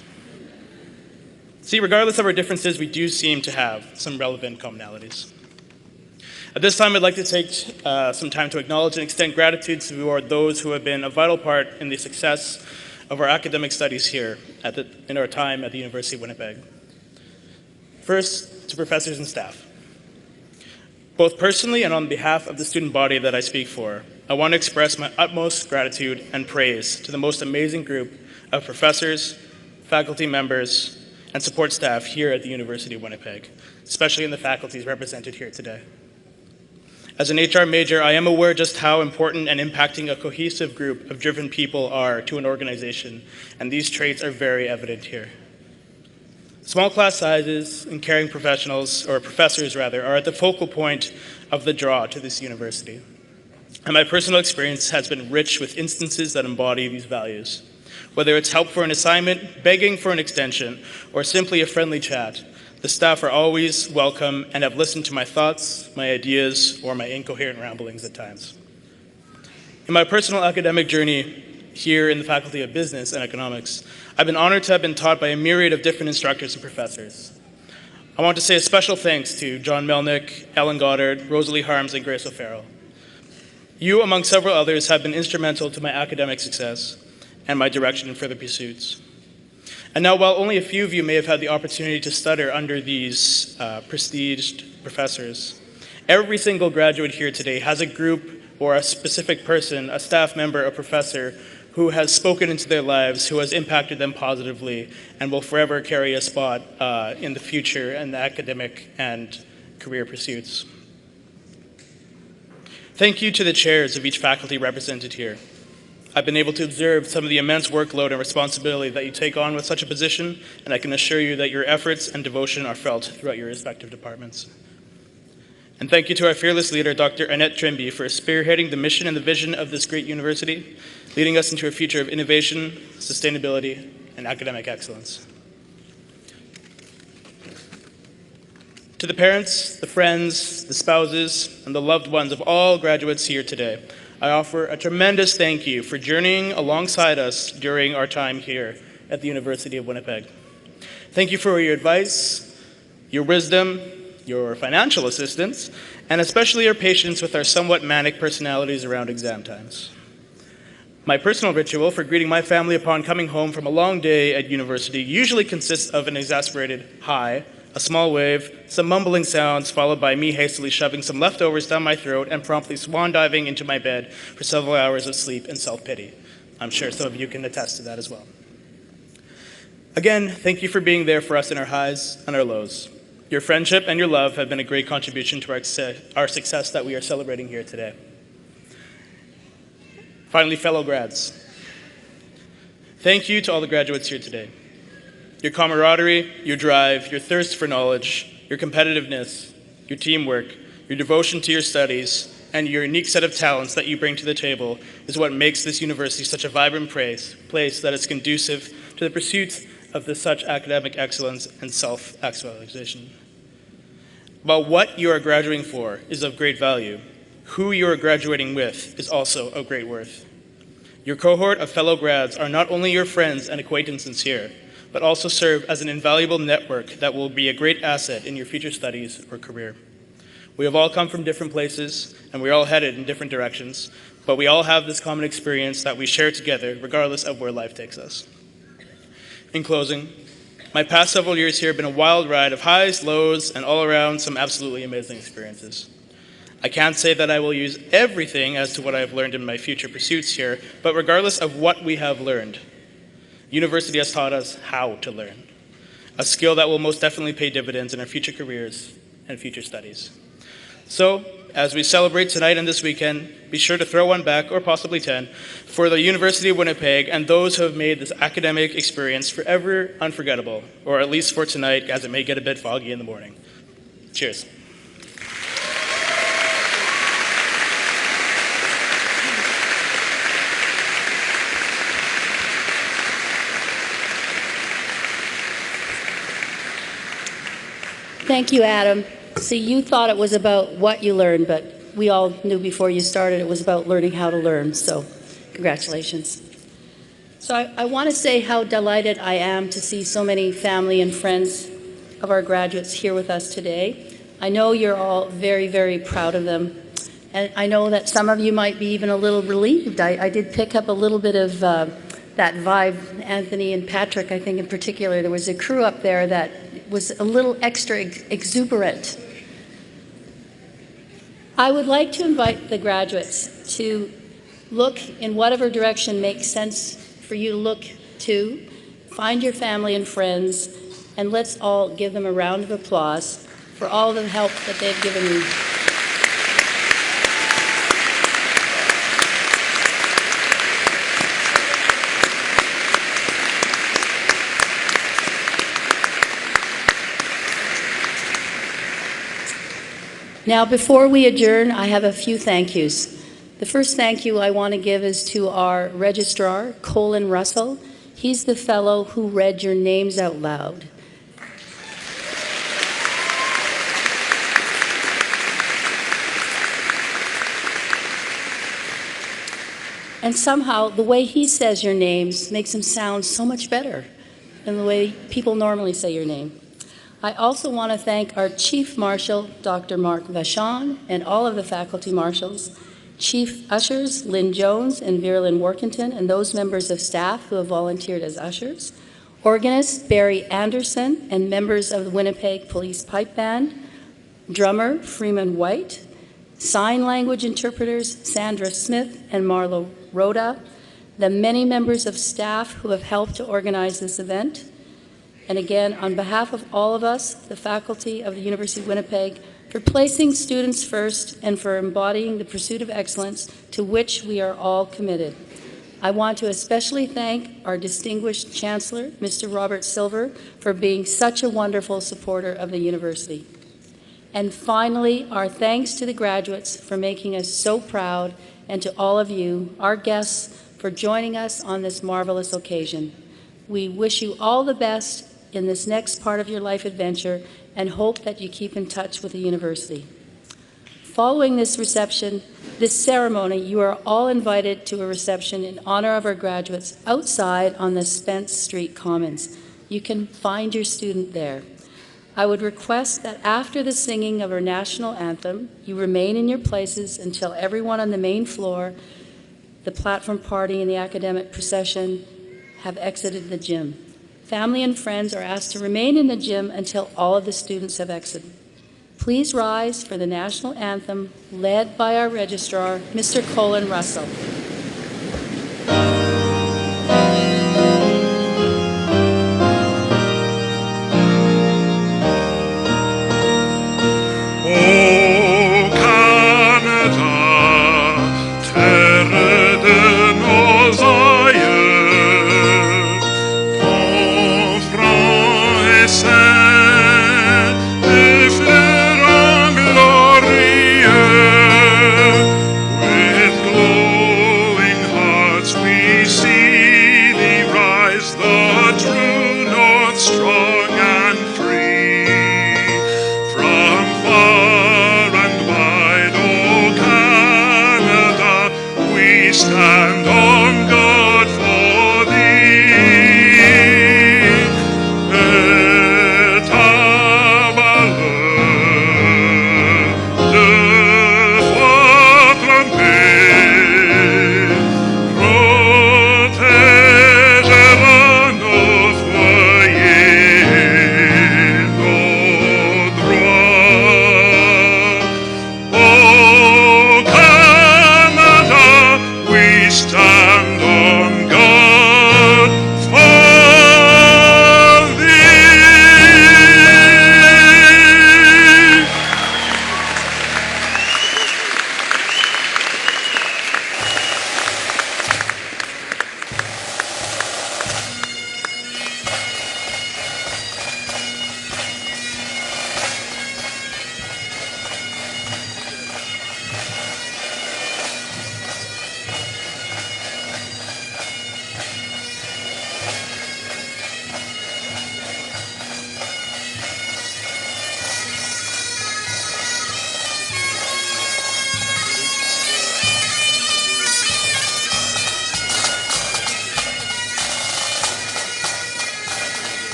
See, regardless of our differences, we do seem to have some relevant commonalities. At this time, I'd like to take some time to acknowledge and extend gratitude to those who have been a vital part in the success of our academic studies here in our time at the University of Winnipeg. First, to professors and staff. Both personally and on behalf of the student body that I speak for, I want to express my utmost gratitude and praise to the most amazing group of professors, faculty members, and support staff here at the University of Winnipeg, especially in the faculties represented here today. As an HR major, I am aware just how important and impacting a cohesive group of driven people are to an organization, and these traits are very evident here. Small class sizes and caring professionals, or professors rather, are at the focal point of the draw to this university. And my personal experience has been rich with instances that embody these values. Whether it's help for an assignment, begging for an extension, or simply a friendly chat, the staff are always welcome and have listened to my thoughts, my ideas, or my incoherent ramblings at times. In my personal academic journey here in the Faculty of Business and Economics, I've been honored to have been taught by a myriad of different instructors and professors. I want to say a special thanks to John Melnick, Ellen Goddard, Rosalie Harms, and Grace O'Farrell. You, among several others, have been instrumental to my academic success and my direction in further pursuits. And now, while only a few of you may have had the opportunity to study under these prestiged professors, every single graduate here today has a group or a specific person, a staff member, a professor, who has spoken into their lives, who has impacted them positively, and will forever carry a spot in the future in the academic and career pursuits. Thank you to the chairs of each faculty represented here. I've been able to observe some of the immense workload and responsibility that you take on with such a position, and I can assure you that your efforts and devotion are felt throughout your respective departments. And thank you to our fearless leader, Dr. Annette Trimby, for spearheading the mission and the vision of this great university, leading us into a future of innovation, sustainability, and academic excellence. To the parents, the friends, the spouses, and the loved ones of all graduates here today, I offer a tremendous thank you for journeying alongside us during our time here at the University of Winnipeg. Thank you for your advice, your wisdom, your financial assistance, and especially your patience with our somewhat manic personalities around exam times. My personal ritual for greeting my family upon coming home from a long day at university usually consists of an exasperated hi A small wave, some mumbling sounds, followed by me hastily shoving some leftovers down my throat and promptly swan diving into my bed for several hours of sleep and self-pity. I'm sure some of you can attest to that as well. Again, thank you for being there for us in our highs and our lows. Your friendship and your love have been a great contribution to our success that we are celebrating here today. Finally, fellow grads, thank you to all the graduates here today. Your camaraderie, your drive, your thirst for knowledge, your competitiveness, your teamwork, your devotion to your studies, and your unique set of talents that you bring to the table is what makes this university such a vibrant place that is conducive to the pursuit of such academic excellence and self-actualization. While what you are graduating for is of great value, who you are graduating with is also of great worth. Your cohort of fellow grads are not only your friends and acquaintances here, but also serve as an invaluable network that will be a great asset in your future studies or career. We have all come from different places, and we're all headed in different directions, but we all have this common experience that we share together, regardless of where life takes us. In closing, my past several years here have been a wild ride of highs, lows, and all around some absolutely amazing experiences. I can't say that I will use everything as to what I've learned in my future pursuits here, but regardless of what we have learned, university has taught us how to learn, a skill that will most definitely pay dividends in our future careers and future studies. So, as we celebrate tonight and this weekend, be sure to throw one back, or possibly 10, for the University of Winnipeg and those who have made this academic experience forever unforgettable, or at least for tonight, as it may get a bit foggy in the morning. Cheers. Thank you, Adam. See, you thought it was about what you learned, but we all knew before you started it was about learning how to learn, so congratulations. So I want to say how delighted I am to see so many family and friends of our graduates here with us today. I know you're all very, very proud of them, and I know that some of you might be even a little relieved. I did pick up a little bit of that vibe, Anthony and Patrick, I think in particular. There was a crew up there that was a little extra exuberant. I would like to invite the graduates to look in whatever direction makes sense for you to look to. Find your family and friends, and let's all give them a round of applause for all the help that they've given you. Now, before we adjourn, I have a few thank yous. The first thank you I want to give is to our registrar, Colin Russell. He's the fellow who read your names out loud. And somehow, the way he says your names makes them sound so much better than the way people normally say your name. I also want to thank our Chief Marshal, Dr. Mark Vachon, and all of the faculty marshals, Chief Ushers, Lynn Jones and Vera-Lynn Workington, and those members of staff who have volunteered as ushers, organist Barry Anderson, and members of the Winnipeg Police Pipe Band, drummer Freeman White, sign language interpreters Sandra Smith and Marlo Rhoda, the many members of staff who have helped to organize this event. And again, on behalf of all of us, the faculty of the University of Winnipeg, for placing students first and for embodying the pursuit of excellence to which we are all committed. I want to especially thank our distinguished Chancellor, Mr. Robert Silver, for being such a wonderful supporter of the university. And finally, our thanks to the graduates for making us so proud, and to all of you, our guests, for joining us on this marvelous occasion. We wish you all the best in this next part of your life adventure and hope that you keep in touch with the university. Following this ceremony, you are all invited to a reception in honor of our graduates outside on the Spence Street Commons. You can find your student there. I would request that after the singing of our national anthem, you remain in your places until everyone on the main floor, the platform party, and the academic procession have exited the gym. Family and friends are asked to remain in the gym until all of the students have exited. Please rise for the national anthem led by our registrar, Mr. Colin Russell.